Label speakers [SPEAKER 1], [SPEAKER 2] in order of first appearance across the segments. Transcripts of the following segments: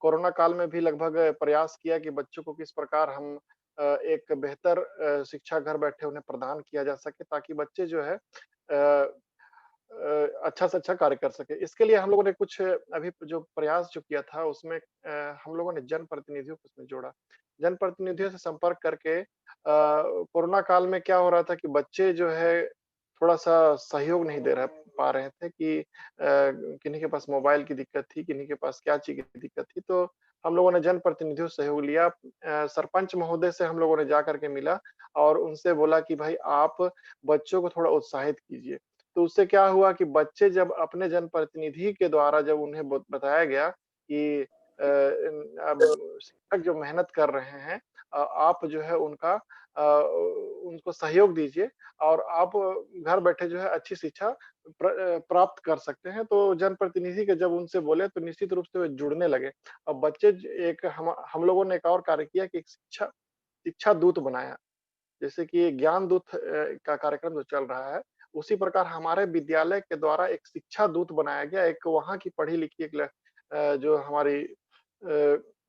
[SPEAKER 1] Corona काल में भी लगभग प्रयास किया कि बच्चों को किस प्रकार हम एक बेहतर शिक्षा घर बैठे उन्हें प्रदान किया जा सके ताकि बच्चे जो है अच्छा से अच्छा कार्य कर सके। इसके लिए हम लोगों ने कुछ अभी जो प्रयास जो किया था उसमें हम लोगों ने जनप्रतिनिधियों को उसमें जोड़ा। जनप्रतिनिधियों से संपर्क करके कोरोना काल में क्या हो रहा था कि बच्चे जो है थोड़ा-सा सहयोग नहीं दे रह पा रहे थे कि किन्हीं के पास मोबाइल की दिक्कत थी, किन्हीं के पास क्या चीज़ की दिक्कत थी। तो हम लोगों ने जनप्रतिनिधियों से सहयोग लिया। सरपंच महोदय से हम लोगों ने जा कर के मिला और उनसे बोला कि भाई आप बच्चों को थोड़ा उत्साहित कीजिए। तो उससे क्या हुआ कि बच्चे जब अपने जनप्रतिनिधि के द्वारा जब उन्हें बताया गया कि अब शिक्षक जो मेहनत कर रहे हैं आप जो है उनका उनको सहयोग दीजिए और आप घर बैठे जो है अच्छी शिक्षा प्राप्त कर सकते हैं। तो जनप्रतिनिधि के जब उनसे बोले तो निश्चित रूप से वे जुड़ने लगे। अब बच्चे एक हम लोगों ने एक और कार्य किया कि एक शिक्षा शिक्षा दूत बनाया। जैसे कि ज्ञान दूत का कार्यक्रम जो चल रहा है, उसी प्रकार हमारे विद्यालय के द्वारा एक शिक्षा दूत बनाया गया। एक वहाँ की पढ़ी-लिखी जो हमारी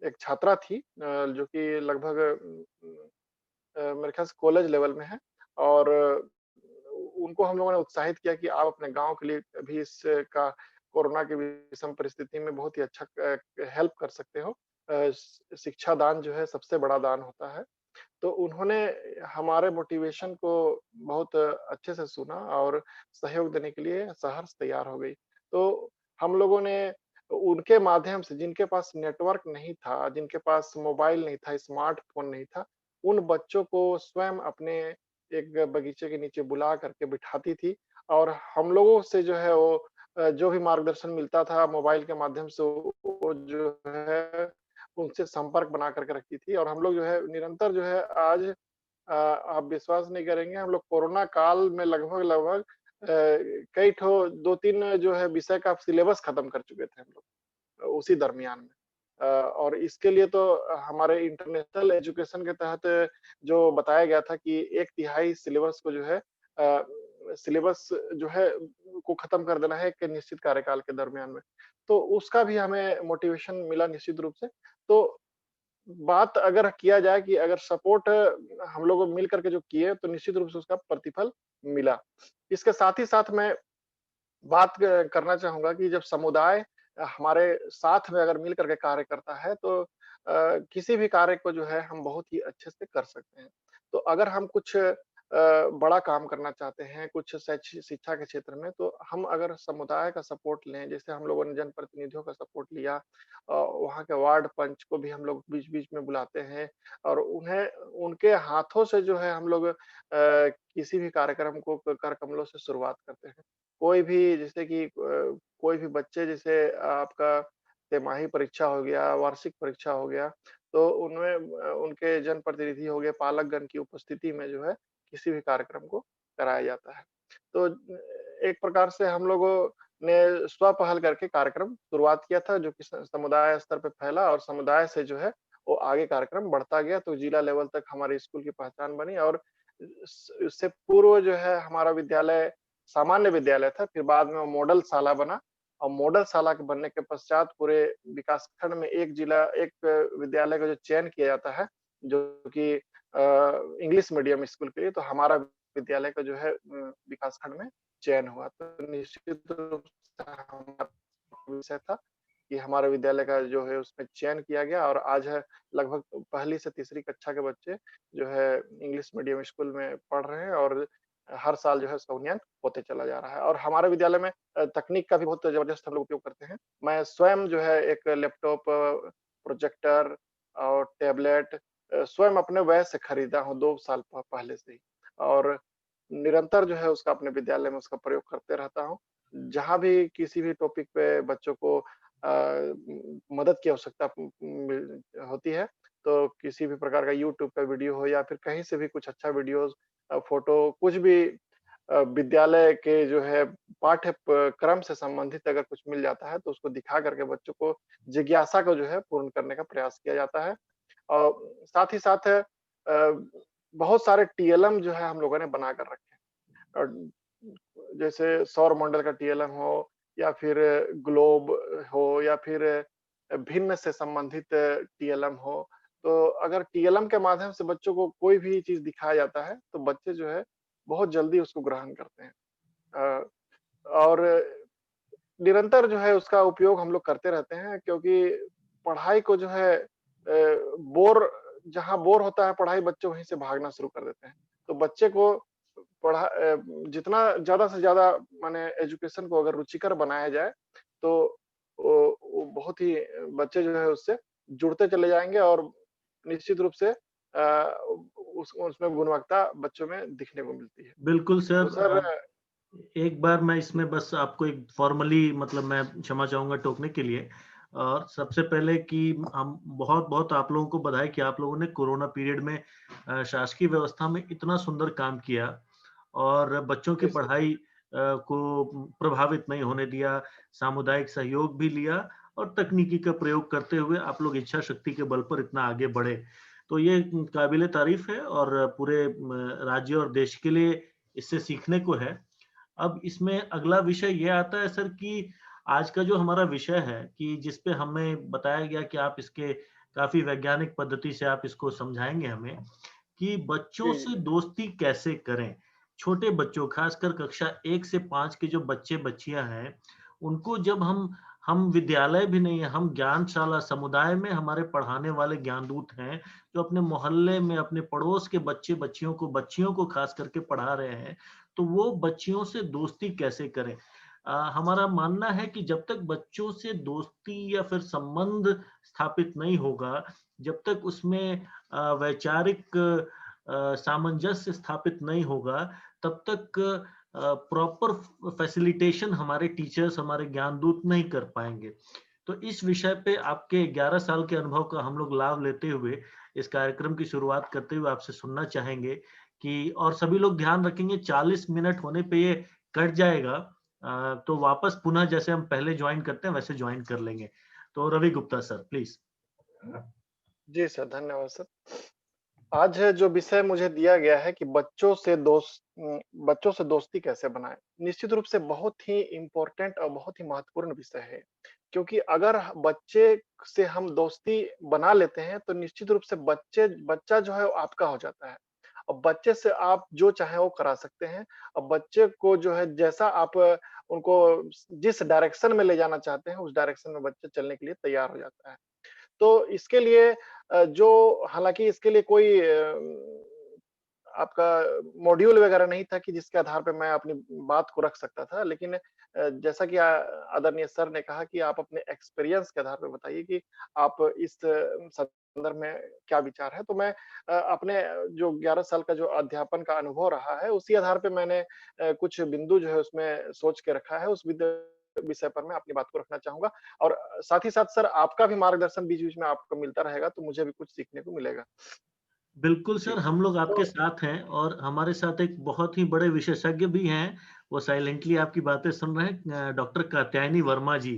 [SPEAKER 1] एक छात्रा थी जो कि लगभग मेरे ख्याल से कॉलेज लेवल में है और उनको हम लोगों ने उत्साहित किया कि आप अपने गाँव के लिए भी इसका कोरोना की विषम परिस्थिति में बहुत ही अच्छा हेल्प कर सकते हो। शिक्षा दान जो है सबसे बड़ा दान होता है। तो उन्होंने हमारे मोटिवेशन को बहुत अच्छे से सुना और सहयोग देने के लिए सहर्ष तैयार हो गई। तो हम लोगों ने उनके माध्यम से जिनके पास नेटवर्क नहीं था, जिनके पास मोबाइल नहीं था, स्मार्टफ़ोन नहीं था, उन बच्चों को स्वयं अपने एक बगीचे के नीचे बुला करके बिठाती थी और हम लोगों से जो है वो जो भी मार्गदर्शन मिलता था मोबाइल के माध्यम से वो जो है उनसे संपर्क बना करके रखती थी और हम लोग जो है निरंतर जो है आज आप विश्वास नहीं करेंगे हम लोग कोरोना काल में लगभग-लगभग कई ठो 2-3 जो है विषय का सिलेबस खत्म कर चुके थे हम लोग उसी दरमियान में। और इसके लिए तो हमारे इंटरनेशनल एजुकेशन के तहत जो बताया गया था कि 1/3 सिलेबस को जो है सिलेबस जो है को खत्म कर देना है एक निश्चित कार्यकाल के दरमियान में। तो उसका भी हमें मोटिवेशन मिला निश्चित रूप से। तो बात अगर किया जाए कि अगर सपोर्ट हम लोग मिल करके जो किए तो निश्चित रूप से उसका प्रतिफल मिला। इसके साथ ही साथ मैं बात करना चाहूँगा कि जब समुदाय हमारे साथ में अगर मिल करके कार्य करता है तो किसी भी कार्य को जो है हम बहुत ही अच्छे से कर सकते हैं। तो अगर हम कुछ बड़ा काम करना चाहते हैं, कुछ शिक्षा के क्षेत्र में तो हम अगर समुदाय का सपोर्ट लें, जैसे हम लोगों ने जनप्रतिनिधियों का सपोर्ट लिया वहाँ के वार्ड पंच को भी हम लोग बीच-बीच में बुलाते हैं और उन्हें उनके हाथों से जो है हम लोग किसी भी कार्यक्रम को कर कमलों से शुरुआत करते हैं। कोई भी जैसे कि कोई भी बच्चे जैसे आपका तिमाही परीक्षा हो गया, वार्षिक परीक्षा हो गया, तो उनमें उनके जनप्रतिनिधि हो गए, पालकगण की उपस्थिति में जो है किसी भी कार्यक्रम को कराया जाता है। तो एक प्रकार से हम लोगों ने स्व-पहल करके कार्यक्रम शुरुआत किया था जो कि समुदाय स्तर पे फैला और समुदाय से जो है वो आगे कार्यक्रम बढ़ता गया तो जिला लेवल तक हमारे स्कूल की पहचान बनी और इससे पूर्व जो है हमारा विद्यालय सामान्य विद्यालय था, फिर बाद में वो मॉडल शाला बना और मॉडल शाला के बनने के पश्चात पूरे विकासखंड में एक विद्यालय का जो चयन किया जाता है, जो कि इंग्लिश मीडियम स्कूल के लिए, तो हमारा विद्यालय का जो है विकासखंड में चयन हुआ। तो निश्चित रूप से हमारा विषय था कि हमारे विद्यालय का जो है उसमें चयन किया गया और आज है लगभग पहली से तीसरी कक्षा के बच्चे जो है इंग्लिश मीडियम स्कूल में पढ़ रहे हैं और हर साल जो है उसका उन्नयन होते चला जा रहा है और हमारे विद्यालय में तकनीक का भी बहुत ज़बरदस्त हम लोग उपयोग करते हैं। मैं स्वयं जो है एक लैपटॉप, प्रोजेक्टर और टैबलेट स्वयं अपने व्यय से खरीदा हूँ 2 साल पहले से ही और निरंतर जो है उसका अपने विद्यालय में उसका प्रयोग करते रहता हूँ। जहाँ भी किसी भी टॉपिक पे बच्चों को मदद की आवश्यकता होती है, तो किसी भी प्रकार का यूट्यूब का वीडियो हो या फिर कहीं से भी कुछ अच्छा वीडियोज़ फ़ोटो कुछ भी विद्यालय के जो है पाठ्य प क्रम से संबंधित अगर कुछ मिल जाता है, तो उसको दिखा करके बच्चों को जिज्ञासा को जो है पूर्ण करने का प्रयास किया जाता है। और साथ ही साथ बहुत सारे टीएलएम जो है हम लोगों ने बना कर रखे हैं। जैसे सौर मंडल का टीएलएम हो या फिर ग्लोब हो या फिर भिन्न से संबंधित टीएलएम हो, तो अगर टीएलएम के माध्यम से बच्चों को कोई भी चीज़ दिखाया जाता है, तो बच्चे जो है बहुत जल्दी उसको ग्रहण करते हैं। अ, और निरंतर जो है उसका उपयोग हम लोग करते रहते हैं, क्योंकि पढ़ाई को जो है बोर जहाँ बोर होता है पढ़ाई, बच्चे वहीं से भागना शुरू कर देते हैं। तो बच्चे को जितना ज़्यादा से ज़्यादा माने एजुकेशन को अगर रुचिकर बनाया जाए, तो वो बहुत ही बच्चे जो है उससे जुड़ते चले जाएँगे और निश्चित रूप से उस उसमें गुणवत्ता बच्चों में दिखने को मिलती है।
[SPEAKER 2] बिल्कुल
[SPEAKER 1] तो
[SPEAKER 2] सर।
[SPEAKER 1] सर
[SPEAKER 2] एक बार मैं इसमें बस आपको एक फॉर्मली मतलब मैं क्षमा चाहूँगा टोकने के लिए। और सबसे पहले कि हम बहुत-बहुत आप लोगों को बधाई कि आप लोगों ने कोरोना पीरियड में शासकीय व्यवस्था में इतना सुंदर काम किया और बच्चों की
[SPEAKER 1] जी सर।
[SPEAKER 2] पढ़ाई को प्रभावित नहीं होने दिया, सामुदायिक सहयोग भी लिया और तकनीकी का प्रयोग करते हुए आप लोग इच्छा शक्ति के बल पर इतना आगे बढ़े। तो ये काबिले तारीफ़ है और पूरे राज्य और देश के लिए इससे सीखने को है। अब इसमें अगला विषय ये आता है सर कि आज का जो हमारा विषय है कि जिस पे हमें बताया गया कि आप इसके काफ़ी वैज्ञानिक पद्धति से आप इसको समझाएँगे हमें कि बच्चों
[SPEAKER 1] जी,
[SPEAKER 2] से
[SPEAKER 1] जी।
[SPEAKER 2] दोस्ती कैसे करें? छोटे बच्चों खासकर कक्षा 1 से 5 के जो बच्चे-बच्चियाँ हैं, उनको जब हम विद्यालय भी नहीं है, हम ज्ञानशाला समुदाय में हमारे पढ़ाने वाले ज्ञानदूत हैं, जो अपने मोहल्ले में अपने पड़ोस के बच्चे-बच्चियों को बच्चियों को खास करके पढ़ा रहे हैं, तो वो बच्चियों से दोस्ती कैसे करें? हमारा मानना है कि जब तक बच्चों से दोस्ती या फिर संबंध स्थापित नहीं होगा, जब तक उसमें वैचारिक सामंजस्य स्थापित नहीं होगा, तब तक प्रॉपर फैसिलिटेशन हमारे टीचर्स, हमारे ज्ञानदूत नहीं कर पाएँगे। तो इस विषय पे आपके 11 साल के अनुभव का हम लोग लाभ लेते हुए, इस कार्यक्रम की शुरुआत करते हुए आपसे सुनना चाहेंगे कि और सभी लोग ध्यान रखेंगे 40 मिनट होने पे ये कट जाएगा। तो वापस पुनः जैसे हम पहले जॉइन करते हैं, वैसे जॉइन कर लेंगे। तो रवि गुप्ता सर प्लीज़।
[SPEAKER 1] जी सर, धन्यवाद सर। आज जो विषय मुझे दिया गया है कि बच्चों से दोस्ती कैसे बनाएँ। निश्चित रूप से बहुत ही इम्पोर्टेंट और बहुत ही महत्वपूर्ण विषय है। क्योंकि अगर बच्चे से हम दोस्ती बना लेते हैं, तो निश्चित रूप से बच्चा जो है वो आपका हो जाता है। और बच्चे से आप जो चाहें वो करा सकते हैं। और बच्चे को जो है जैसा आप उनको जिस डायरेक्शन में ले जाना चाहते हैं, उस डायरेक्शन में बच्चा चलने के लिए तैयार हो जाता है। तो इसके लिए जो हालाँकि इसके लिए कोई आपका मॉड्यूल वगैरह नहीं था कि जिसके आधार पे मैं अपनी बात को रख सकता था। लेकिन जैसा कि आदरणीय सर ने कहा कि आप अपने एक्सपीरियंस के आधार पे बताइए कि आप इस संदर्भ में क्या विचार है। तो मैं अपने जो 11 साल का जो अध्यापन का अनुभव रहा है, उसी आधार पे मैंने कुछ बिंदु जो है उसमें सोच के रखा है। उस विषय पर मैं अपनी बात को रखना चाहूँगा और साथ ही साथ सर आपका भी मार्गदर्शन बीच-बीच में आपको मिलता रहेगा, तो मुझे भी कुछ सीखने को मिलेगा।
[SPEAKER 2] बिल्कुल
[SPEAKER 1] जी,
[SPEAKER 2] सर, हम लोग
[SPEAKER 1] तो
[SPEAKER 2] आपके साथ हैं और हमारे साथ एक बहुत ही बड़े विशेषज्ञ भी हैं, वो साइलेंटली आपकी बातें सुन रहे हैं डॉक्टर कात्यायनी वर्मा जी।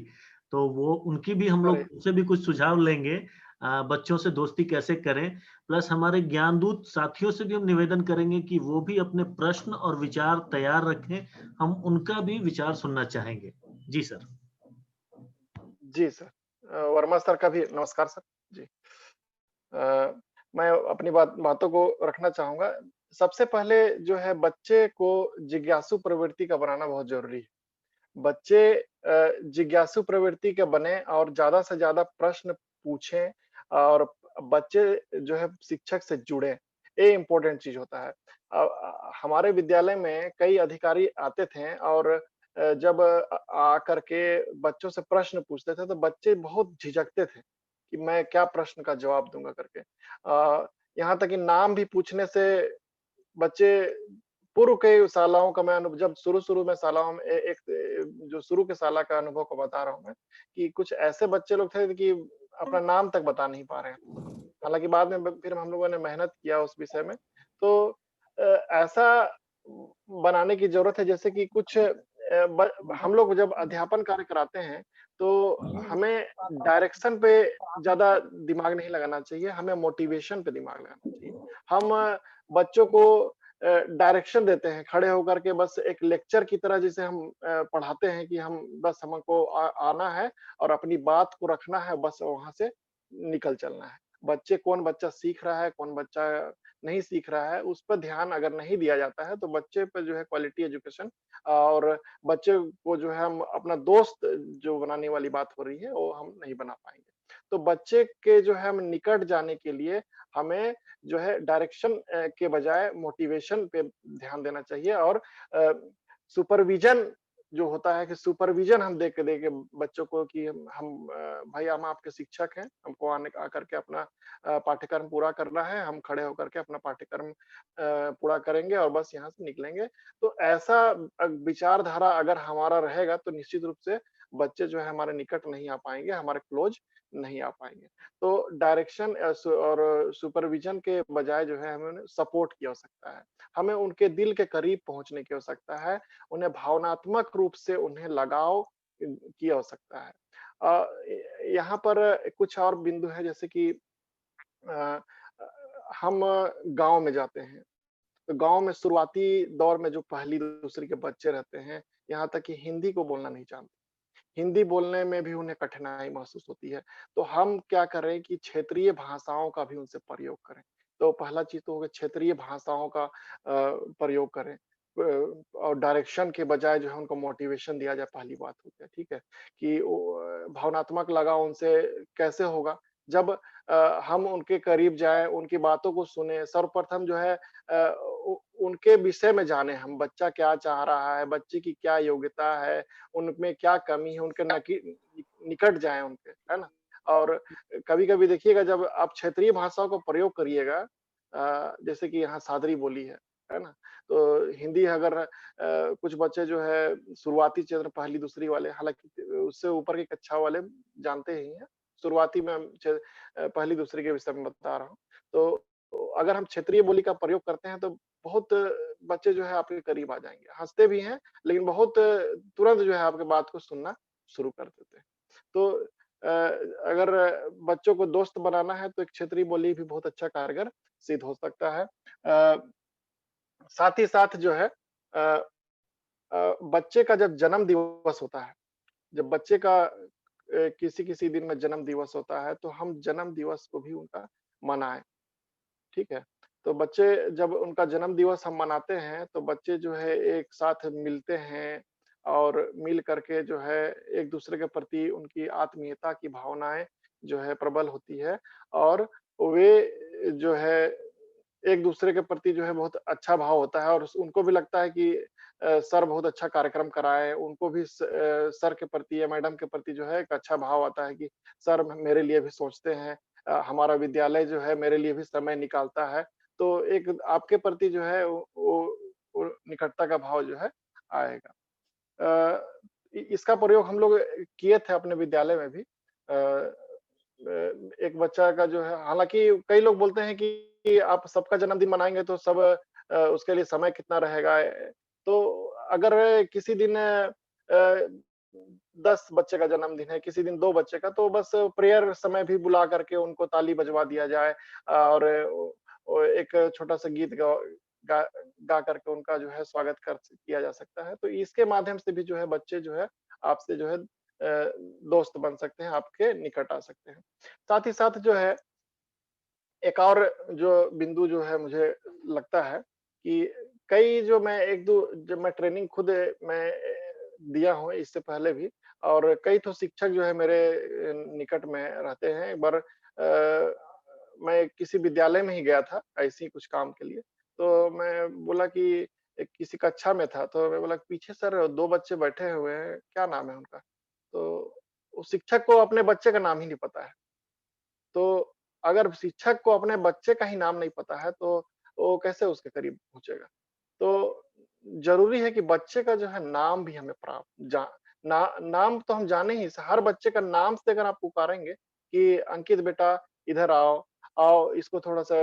[SPEAKER 2] तो वो उनकी भी हम
[SPEAKER 1] अरे!
[SPEAKER 2] लोग उनसे भी कुछ सुझाव लेंगे बच्चों से दोस्ती कैसे करें, प्लस हमारे ज्ञानदूत साथियों से भी हम निवेदन करेंगे कि वो भी अपने प्रश्न और विचार तैयार रखें, हम उनका भी विचार सुनना चाहेंगे। जी सर।
[SPEAKER 1] जी सर। वर्मा सर का भी नमस्कार सर। जी। अ, मैं अपनी बातों को रखना चाहूँगा। सबसे पहले जो है बच्चे को जिज्ञासु प्रवृत्ति का बनाना बहुत ज़रूरी है। बच्चे जिज्ञासु प्रवृत्ति के बने और ज़्यादा से ज़्यादा प्रश्न पूछें और बच्चे जो है शिक्षक से जुड़े, ये इम्पोर्टेंट चीज़ होता है। हमारे विद्यालय में कई अधिकारी आते थे और जब आकर के बच्चों से प्रश्न पूछते थे, तो बच्चे बहुत झिझकते थे कि मैं क्या प्रश्न का जवाब दूँगा करके। यहाँ तक कि नाम भी पूछने से बच्चे पूर्व के शालाओं का मैं जब शुरू-शुरू में शालाओं में जो शुरू के शाला का अनुभव को बता रहा हूँ मैं, कि कुछ ऐसे बच्चे लोग थे कि अपना नाम तक बता नहीं पा रहे हैं। हालाँकि बाद में फिर हम लोगों ने मेहनत किया उस विषय में। तो ऐसा बनाने की ज़रूरत है जैसे कि कुछ हम लोग जब अध्यापन कार्य कराते हैं, तो हमें डायरेक्शन पे ज़्यादा दिमाग नहीं लगाना चाहिए, हमें मोटिवेशन पे दिमाग लगाना चाहिए। हम बच्चों को डायरेक्शन देते हैं, खड़े होकर के बस एक लेक्चर की तरह जिसे हम पढ़ाते हैं कि हम बस हमको आना है और अपनी बात को रखना है, बस वहाँ से निकल चलना है। कौन बच्चा सीख रहा है, कौन बच्चा नहीं सीख रहा है, उस पर ध्यान अगर नहीं दिया जाता है, तो बच्चे पे जो है क्वालिटी एजुकेशन और बच्चे को जो है हम अपना दोस्त जो बनाने वाली बात हो रही है, वो हम नहीं बना पाएँगे। तो बच्चे के जो है हम निकट जाने के लिए हमें जो है डायरेक्शन के बजाय मोटिवेशन पे ध्यान देना चाहिए और अ, सुपरविज़न जो होता है कि सुपरविज़न हम दे के बच्चों को कि भाई हम आपके शिक्षक हैं, हमको आकर के अपना पाठ्यक्रम पूरा करना है, हम खड़े होकर के अपना पाठ्यक्रम पूरा करेंगे और बस यहाँ से निकलेंगे। तो ऐसा विचारधारा अगर हमारा रहेगा तो निश्चित रूप से बच्चे जो है हमारे निकट नहीं आ पाएँगे, हमारे क्लोज़ नहीं आ पाएँगे। तो डायरेक्शन और सुपरविज़न के बजाय जो है हमें उन्हें सपोर्ट की आवश्यकता है। हमें उनके दिल के करीब पहुँचने की आवश्यकता है, उन्हें भावनात्मक रूप से उन्हें लगाव की आवश्यकता है। यहाँ पर कुछ और बिंदु हैं जैसे कि अ, हम गाँव में जाते हैं, तो गाँव में शुरुआती दौर में जो पहली दूसरी के बच्चे रहते हैं, यहाँ तक कि हिंदी को बोलना नहीं जानते। हिंदी बोलने में भी उन्हें कठिनाई महसूस होती है। तो हम क्या करें कि क्षेत्रीय भाषाओं का भी उनसे प्रयोग करें। तो पहला चीज़ तो हो गया क्षेत्रीय भाषाओं का प्रयोग करें। और डायरेक्शन के बजाय जो है उनको मोटिवेशन दिया जाए पहली बात हो गया, ठीक है? कि भावनात्मक लगाव उनसे कैसे होगा? जब हम उनके करीब जाएँ, उनकी बातों को सुनें, सर्वप्रथम जो है उ उनके विषय में जानें हम, बच्चा क्या चाह रहा है, बच्चे की क्या योग्यता है, उनमें क्या कमी है, उनके निकट जाएँ उनके, है ना? और कभी-कभी देखिएगा जब आप क्षेत्रीय भाषाओं का प्रयोग करिएगा जैसे कि यहाँ सादरी बोली है ना? तो हिंदी अगर कुछ बच्चे जो है शुरुआती चरण पहली दूसरी वाले हालाँकि उससे ऊपर की कक्षा वाले जानते ही हैं। शुरुआती में हम पहली दूसरी के विषय में बता रहा हूँ। तो अगर हम क्षेत्रीय बोली का प्रयोग करते हैं तो बहुत बच्चे जो है आपके करीब आ जाएँगे। हँसते भी हैं लेकिन बहुत तुरंत जो है आपकी बात को सुनना शुरू कर देते हैं। तो अगर बच्चों को दोस्त बनाना है तो एक क्षेत्रीय बोली भी बहुत अच्छा कारगर सिद्ध हो सकता है। साथ ही साथ जो है बच्चे का जब जन्म दिवस होता है, जब बच्चे का किसी-किसी दिन में जन्म दिवस होता है, तो हम जन्म दिवस को भी उनका मनाएँ, ठीक है? तो बच्चे जब उनका जन्म दिवस हम मनाते हैं, तो बच्चे जो है एक साथ मिलते हैं और मिल कर के जो है एक-दूसरे के प्रति उनकी आत्मीयता की भावनाएँ जो है प्रबल होती है और वे जो है एक-दूसरे के प्रति जो है बहुत अच्छा भाव होता है और उनको भी लगता है कि सर बहुत अच्छा कार्यक्रम कराए, उनको भी सर के प्रति या मैडम के प्रति जो है एक अच्छा भाव आता है कि सर मेरे लिए भी सोचते हैं। हमारा विद्यालय जो है मेरे लिए भी समय निकालता है। तो एक आपके प्रति जो है वो निकटता का भाव जो है आएगा। अ, इ इसका प्रयोग हम लोग किए थे अपने विद्यालय में भी। एक बच्चा का जो है हालाँकि कई लोग बोलते हैं कि आप सबका जन्मदिन मनाएँगे तो सब उसके लिए समय कितना रहेगा? तो अगर किसी दिन 10 बच्चे का जन्मदिन है, किसी दिन 2 बच्चे का, तो बस प्रेयर समय भी बुला करके उनको ताली बजवा दिया जाए और एक छोटा-सा गीत गा गा करके उनका जो है स्वागत किया जा सकता है। तो इसके माध्यम से भी जो है बच्चे जो है आपसे जो है दोस्त बन सकते हैं, आपके निकट आ सकते हैं। साथ ही साथ जो है एक और जो बिंदु जो है मुझे लगता है कि कई जो मैं 1-2 जब मैं ट्रेनिंग खुद मैं दिया हूँ इससे पहले भी और कई तो शिक्षक जो है मेरे निकट में रहते हैं। एक बार मैं किसी विद्यालय में ही गया था ऐसे ही कुछ काम के लिए। तो मैं बोला कि एक किसी कक्षा में था तो मैं बोला पीछे सर 2 बच्चे बैठे हुए हैं, क्या नाम है उनका? तो उस शिक्षक को अपने बच्चे का नाम ही नहीं पता है। तो अगर शिक्षक को अपने बच्चे का ही नाम नहीं पता है, तो वो कैसे उसके करीब पहुँचेगा? तो ज़रूरी है कि बच्चे का जो है नाम भी हमें प्राप्त जा ना नाम तो हम जाने ही हर बच्चे का नाम से अगर आप पुकारेंगे कि अंकित बेटा इधर आओ, आओ इसको थोड़ा-सा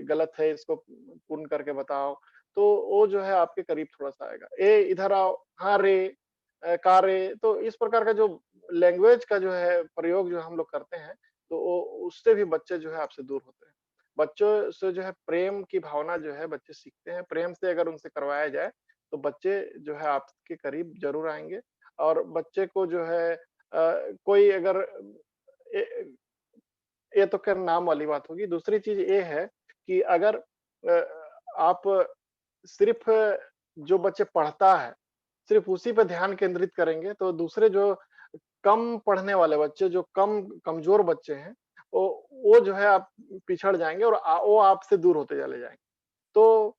[SPEAKER 1] गलत है इसको पूर्ण करके बताओ, तो वो जो है आपके करीब थोड़ा-सा आएगा। ए इधर आओ, हाँ रे, का रे, तो इस प्रकार का जो लैंग्वेज का जो है प्रयोग जो हम लोग करते हैं, तो वो उससे भी बच्चे जो है आपसे दूर होते हैं। बच्चों से जो है प्रेम की भावना जो है बच्चे सीखते हैं, प्रेम से अगर उनसे करवाया जाए, तो बच्चे जो है आपके करीब ज़रूर आएँगे और बच्चे को जो है कोई अगर ए ये तो ख़ैर नाम वाली बात होगी। दूसरी चीज़ ये है कि अगर आप सिर्फ़ जो बच्चे पढ़ता है, सिर्फ़ उसी पे ध्यान केंद्रित करेंगे, तो दूसरे जो कम पढ़ने वाले बच्चे, जो कमज़ोर बच्चे हैं, वो वो जो है आप पिछड़ जाएँगे और वो आपसे दूर होते चले जाएँगे। तो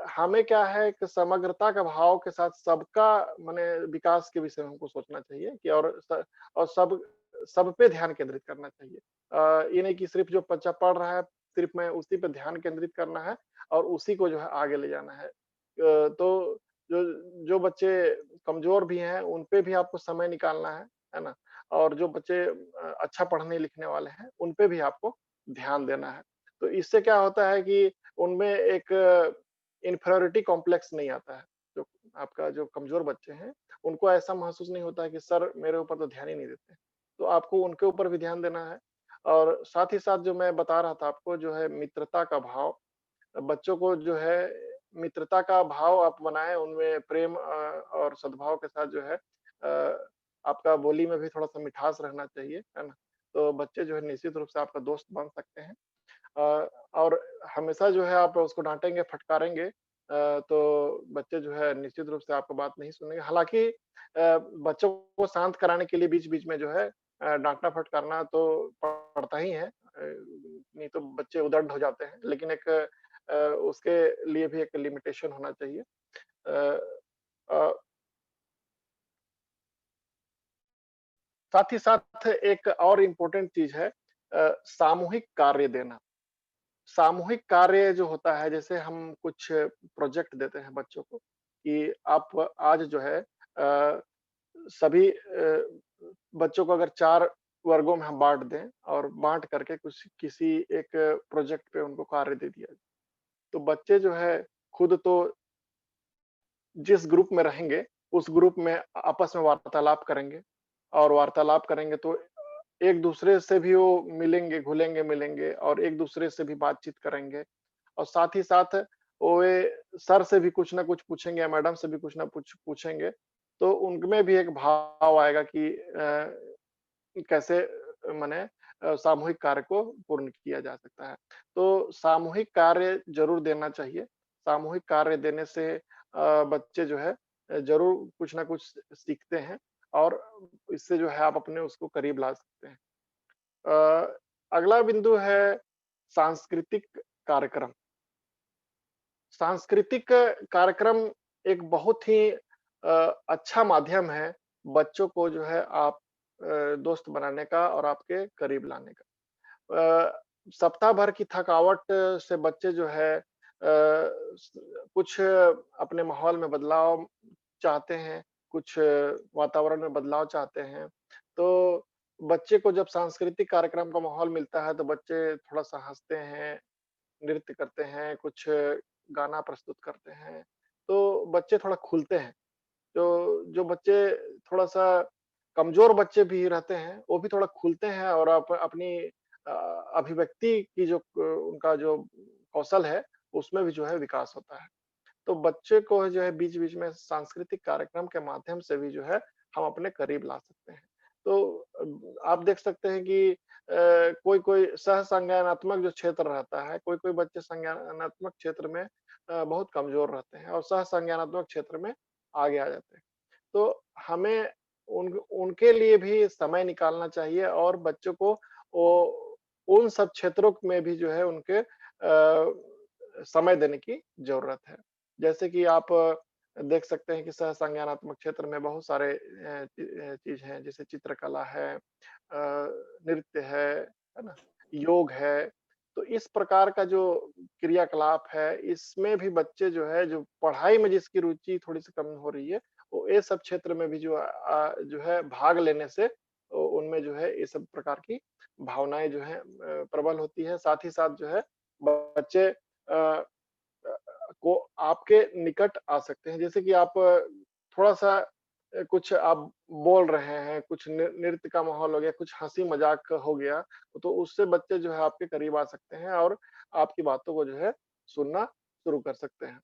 [SPEAKER 1] हमें क्या है कि समग्रता का भाव के साथ सबका माने विकास के विषय में हमको सोचना चाहिए कि और सब पे ध्यान केंद्रित करना चाहिए। ये नहीं कि सिर्फ़ जो बच्चा पढ़ रहा है, सिर्फ़ मैं उसी पे ध्यान केंद्रित करना है और उसी को जो है आगे ले जाना है। तो जो जो बच्चे कमज़ोर भी हैं, उन पे भी आपको समय निकालना है ना? और जो बच्चे अच्छा पढ़ने-लिखने वाले हैं, उन पे भी आपको ध्यान देना है। तो इससे क्या होता है कि उनमें एक इन्फीरियॉरिटी कॉम्प्लेक्स नहीं आता है। जो आपका जो कमज़ोर बच्चे हैं, उनको ऐसा महसूस नहीं होता है कि सर मेरे ऊपर तो ध्यान ही नहीं देते। तो आपको उनके ऊपर भी ध्यान देना है और साथ ही साथ जो मैं बता रहा था आपको जो है मित्रता का भाव, बच्चों को जो है मित्रता का भाव आप बनाएँ, उनमें प्रेम और सद्भाव के साथ जो है आपका बोली में भी थोड़ा-सा मिठास रहना चाहिए, है ना? तो बच्चे जो है निश्चित रूप से आपका दोस्त बन सकते हैं। अ, और हमेशा जो है आप उसको डाँटेंगे, फटकारेंगे तो बच्चे जो है निश्चित रूप से आपकी बात नहीं सुनेंगे। हालाँकि बच्चों को शांत कराने के लिए बीच-बीच में जो है डाँटना-फटकारना तो पड़ता ही है। नहीं तो बच्चे उद्दंड हो जाते हैं। लेकिन एक उसके लिए भी एक लिमिटेशन होना चाहिए। अ अ, साथ ही साथ एक और इम्पोर्टेंट चीज़ है सामूहिक कार्य देना। सामूहिक कार्य जो होता है जैसे हम कुछ प्रोजेक्ट देते हैं बच्चों को कि आप आज जो है सभी बच्चों को अगर 4 वर्गों में हम बाँट दें और बाँट करके कुछ किसी एक प्रोजेक्ट पे उनको कार्य दे दिया जाए। तो बच्चे जो है खुद तो जिस ग्रुप में रहेंगे, उस ग्रुप में आपस में वार्तालाप करेंगे और वार्तालाप करेंगे तो एक-दूसरे से भी वो मिलेंगे, घुलेंगे-मिलेंगे और एक-दूसरे से भी बातचीत करेंगे और साथ ही साथ वे सर से भी कुछ न कुछ पूछेंगे या मैडम से भी कुछ न कुछ पूछेंगे, तो उनमें भी एक भाव आएगा कि कैसे माने सामूहिक कार्य को पूर्ण किया जा सकता है। तो सामूहिक कार्य ज़रूर देना चाहिए। सामूहिक कार्य देने से बच्चे जो है ज़रूर कुछ न कुछ सीखते हैं और इससे जो है आप अपने उसको करीब ला सकते हैं। अगला बिंदु है सांस्कृतिक कार्यक्रम। सांस्कृतिक कार्यक्रम एक बहुत ही अच्छा माध्यम है, बच्चों को जो है आप दोस्त बनाने का और आपके करीब लाने का। सप्ताह भर की थकावट से बच्चे जो है कुछ अपने माहौल में बदलाव चाहते हैं, कुछ वातावरण में बदलाव चाहते हैं। तो बच्चे को जब सांस्कृतिक कार्यक्रम का माहौल मिलता है, तो बच्चे थोड़ा-सा हँसते हैं, नृत्य करते हैं, कुछ गाना प्रस्तुत करते हैं, तो बच्चे थोड़ा खुलते हैं। जो बच्चे थोड़ा-सा कमज़ोर बच्चे भी रहते हैं, वो भी थोड़ा खुलते हैं और अपनी अभिव्यक्ति की जो उनका जो कौशल है, उसमें भी जो है विकास होता है। तो बच्चे को जो है बीच-बीच में सांस्कृतिक कार्यक्रम के माध्यम से भी जो है हम अपने करीब ला सकते हैं। तो आप देख सकते हैं कि कोई-कोई सहसंज्ञानात्मक जो क्षेत्र रहता है, कोई-कोई बच्चे संज्ञानात्मक क्षेत्र में बहुत कमज़ोर रहते हैं और सहसंज्ञानात्मक क्षेत्र में आगे आ जाते हैं। तो हमें उनके लिए भी समय निकालना चाहिए और बच्चों को ओ उन सब क्षेत्रों में भी जो है उनके समय देने की ज़रूरत है। जैसे कि आप देख सकते हैं कि सहसंज्ञानात्मक क्षेत्र में बहुत सारे चीज़ हैं, जैसे चित्रकला है नृत्य है ना? योग है। तो इस प्रकार का जो क्रियाकलाप है, इसमें भी बच्चे जो है, जो पढ़ाई में जिसकी रुचि थोड़ी-सी कम हो रही है, वो ये सब क्षेत्र में भी जो है भाग लेने से उनमें जो है ये सब प्रकार की भावनाएँ जो हैं प्रबल होती है। साथ ही साथ जो है बच्चे को आपके निकट आ सकते हैं। जैसे कि आप थोड़ा-सा कुछ आप बोल रहे हैं, कुछ नृत्य का माहौल हो गया, कुछ हँसी-मज़ाक हो गया, तो उससे बच्चे जो है आपके करीब आ सकते हैं और आपकी बातों को जो है सुनना शुरू कर सकते हैं।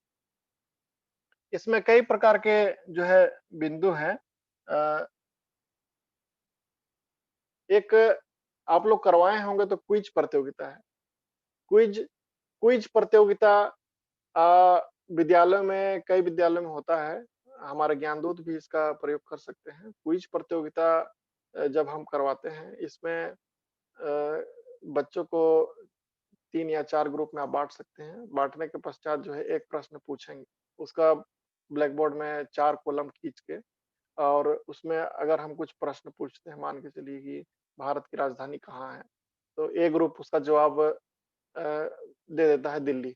[SPEAKER 1] इसमें कई प्रकार के जो है बिंदु हैं। अ, एक आप लोग करवाए होंगे तो क्विज़ प्रतियोगिता है। क्विज़ क्विज़ प्रतियोगिता विद्यालयों में कई विद्यालयों में होता है। हमारे ज्ञानदूत भी इसका प्रयोग कर सकते हैं। क्विज़ प्रतियोगिता जब हम करवाते हैं, इसमें बच्चों को 3 या 4 ग्रुप में आप बाँट सकते हैं। बाँटने के पश्चात जो है एक प्रश्न पूछेंगे। उसका ब्लैक बोर्ड में 4 कॉलम खींच के और उसमें अगर हम कुछ प्रश्न पूछते हैं, मान के चलिए कि भारत की राजधानी कहाँ है? तो ए ग्रुप उसका जवाब दे देता है दिल्ली,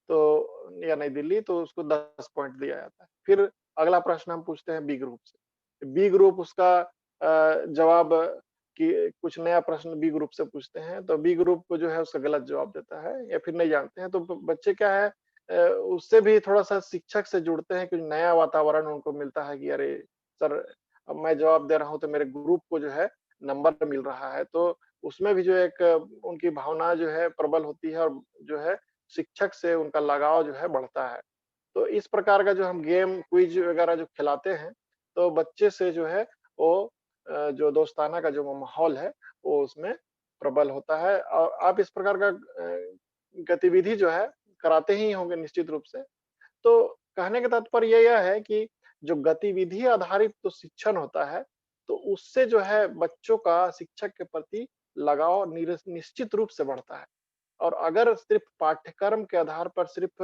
[SPEAKER 1] तो या नई दिल्ली, तो उसको 10 पॉइंट दिया जाता है। फिर अगला प्रश्न हम पूछते हैं बी ग्रुप से। बी ग्रुप उसका जवाब कि कुछ नया प्रश्न बी ग्रुप से पूछते हैं, तो बी ग्रुप को जो है उसका गलत जवाब देता है या फिर नहीं जानते हैं, तो ब बच्चे क्या है उससे भी थोड़ा-सा शिक्षक से जुड़ते हैं, कुछ नया वातावरण उनको मिलता है कि अरे! सर अब मैं जवाब दे रहा हूँ, तो मेरे ग्रुप को जो है नंबर मिल रहा है। तो उसमें भी जो एक उनकी भावना जो है प्रबल होती है और जो है शिक्षक से उनका लगाव जो है बढ़ता है। तो इस प्रकार का जो हम गेम, क्विज़ वगैरह जो खिलाते हैं, तो बच्चे से जो है वो जो दोस्ताना का जो माहौल है, वो उसमें प्रबल होता है और आप इस प्रकार का गतिविधि जो है कराते ही होंगे निश्चित रूप से। तो कहने का तात्पर्य यह है कि जो गतिविधि आधारित जो शिक्षण होता है, तो उससे जो है बच्चों का शिक्षक के प्रति लगाव निश्चित रूप से बढ़ता है। और अगर सिर्फ़ पाठ्यक्रम के आधार पर सिर्फ़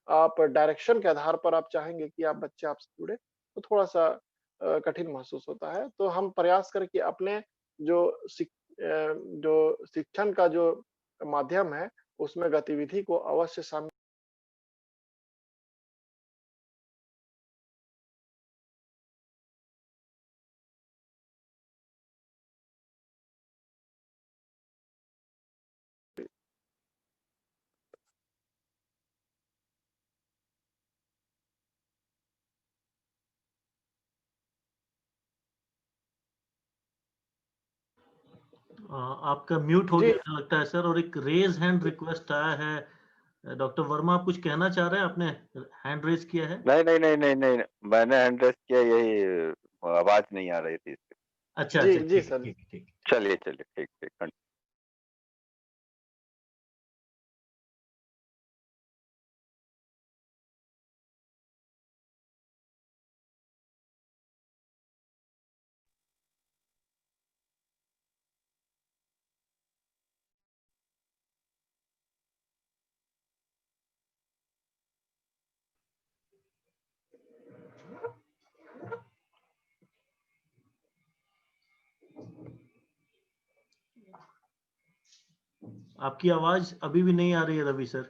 [SPEAKER 1] आप डायरेक्शन के आधार पर आप चाहेंगे कि आप बच्चे आपसे जुड़े, तो थोड़ा-सा कठिन महसूस होता है। तो हम प्रयास करें कि अपने जो जो शिक्षण का जो माध्यम है, उसमें गतिविधि को अवश्य शामिल।
[SPEAKER 2] आपका म्यूट हो
[SPEAKER 1] जी।
[SPEAKER 2] गया था लगता है सर और एक रेज़ हैंड रिक्वेस्ट आया है। डॉक्टर वर्मा आप कुछ कहना चाह रहे हैं? आपने हैंड रेज़ किया है?
[SPEAKER 3] नहीं, नहीं, नहीं, नहीं, नहीं, मैंने हैंड रेज़ किया यही आवाज़ नहीं आ रही थी इसकी।
[SPEAKER 2] अच्छा,
[SPEAKER 1] जी,
[SPEAKER 2] अच्छा,
[SPEAKER 1] जी
[SPEAKER 2] ठीक है,
[SPEAKER 1] सर।
[SPEAKER 2] ठीक है, ठीक है।
[SPEAKER 3] चलिए, चलिए, ठीक, ठीक,
[SPEAKER 2] आपकी आवाज़ अभी भी नहीं आ रही है रवि सर।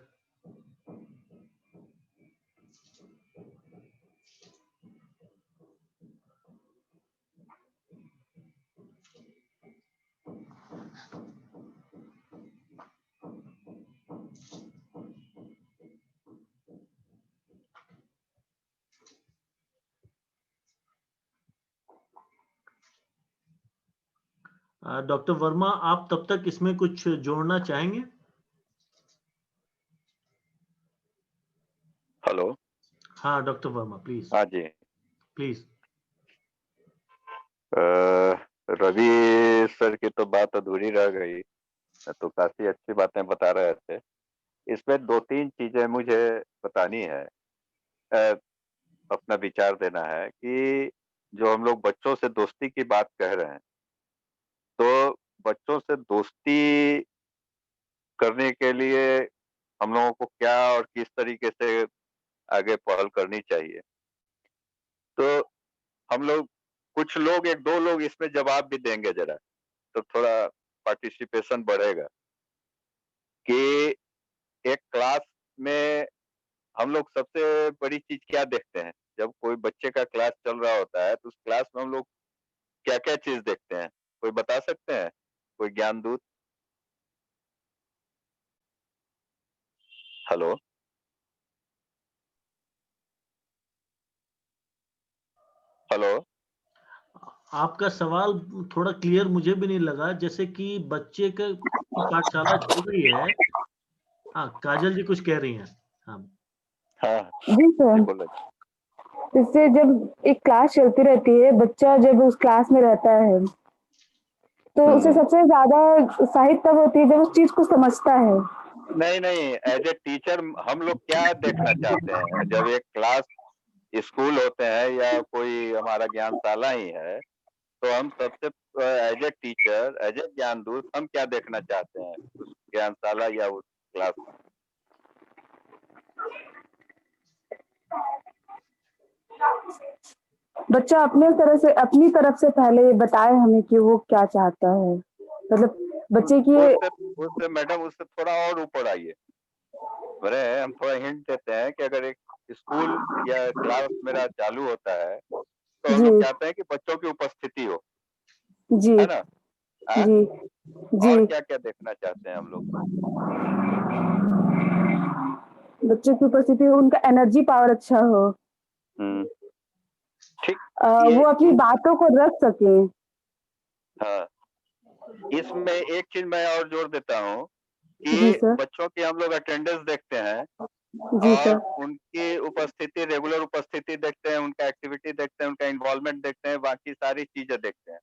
[SPEAKER 2] डॉक्टर वर्मा आप तब तक इसमें कुछ जोड़ना चाहेंगे?
[SPEAKER 3] हेलो।
[SPEAKER 2] हाँ, डॉक्टर वर्मा प्लीज़,
[SPEAKER 3] हाँ जी।
[SPEAKER 2] प्लीज़।
[SPEAKER 3] अ, रवि सर की तो बात अधूरी रह गई, तो काफ़ी अच्छी बातें बता रहे थे। इसमें 2-3 चीज़ें मुझे बतानी है। अ, अपना विचार देना है कि जो हम लोग बच्चों से दोस्ती की बात कह रहे हैं, तो बच्चों से दोस्ती करने के लिए हम लोगों को क्या और किस तरीके से आगे पहल करनी चाहिए? तो हम लोग कुछ लोग 1-2 लोग इसमें जवाब भी देंगे ज़रा, तो थोड़ा पार्टिसिपेशन बढ़ेगा कि एक क्लास में हम लोग सबसे बड़ी चीज़ क्या देखते हैं? जब कोई बच्चे का क्लास चल रहा होता है, तो उस क्लास में हम लोग क्या-क्या चीज़ देखते हैं? कोई बता सकते हैं? कोई ज्ञानदूत? हेलो? हेलो?
[SPEAKER 2] आपका सवाल थोड़ा क्लियर मुझे भी नहीं लगा, जैसे कि बच्चे की पाठशाला चल रही है। हाँ, काजल जी कुछ कह रही हैं। हाँ।
[SPEAKER 3] हाँ,
[SPEAKER 4] जी
[SPEAKER 3] जी
[SPEAKER 4] सर,
[SPEAKER 3] बोलो।
[SPEAKER 4] इससे जब एक क्लास चलती रहती है, बच्चा जब उस क्लास में रहता है, तो उसे
[SPEAKER 3] हम्म।
[SPEAKER 4] सबसे ज़्यादा उत्साहित तब होती है जब उस चीज़ को समझता है।
[SPEAKER 3] नहीं नहीं, एज ए टीचर हम लोग क्या देखना चाहते हैं जब एक क्लास स्कूल होते हैं या कोई हमारा ज्ञानशाला ही है, तो हम सबसे as a teacher, as a ज्ञान दूत, हम क्या देखना चाहते हैं उस ज्ञानशाला या उस क्लास में?
[SPEAKER 4] बच्चा अपनी तरफ से पहले बताए हमें कि वो क्या चाहता है। मतलब बच्चे की
[SPEAKER 3] उससे उससे मैडम, उससे थोड़ा और ऊपर आइए। बड़े हम थोड़ा हिंट देते हैं कि अगर एक स्कूल या क्लास मेरा चालू होता है, तो हम
[SPEAKER 4] जी,
[SPEAKER 3] लोग चाहते हैं कि बच्चों की उपस्थिति हो,
[SPEAKER 4] जी,
[SPEAKER 3] है ना? हाँ?
[SPEAKER 4] जी, जी।
[SPEAKER 3] और क्या क्या देखना चाहते हैं हम लोग?
[SPEAKER 4] बच्चों की उपस्थिति हो, उनका एनर्जी पावर अच्छा हो।
[SPEAKER 3] हम्म, ठीक। ये
[SPEAKER 4] वो अपनी बातों को रख सकें।
[SPEAKER 3] हाँ, इसमें एक चीज मैं और जोड़ देता हूँ
[SPEAKER 4] जी
[SPEAKER 3] कि
[SPEAKER 4] सर,
[SPEAKER 3] बच्चों की हम लोग अटेंडेंस देखते हैं
[SPEAKER 4] जी
[SPEAKER 3] और
[SPEAKER 4] सर,
[SPEAKER 3] उनकी उपस्थिति, रेगुलर उपस्थिति देखते हैं, उनका एक्टिविटी देखते हैं, उनका इन्वॉल्वमेंट देखते हैं, बाकी सारी चीजें देखते हैं।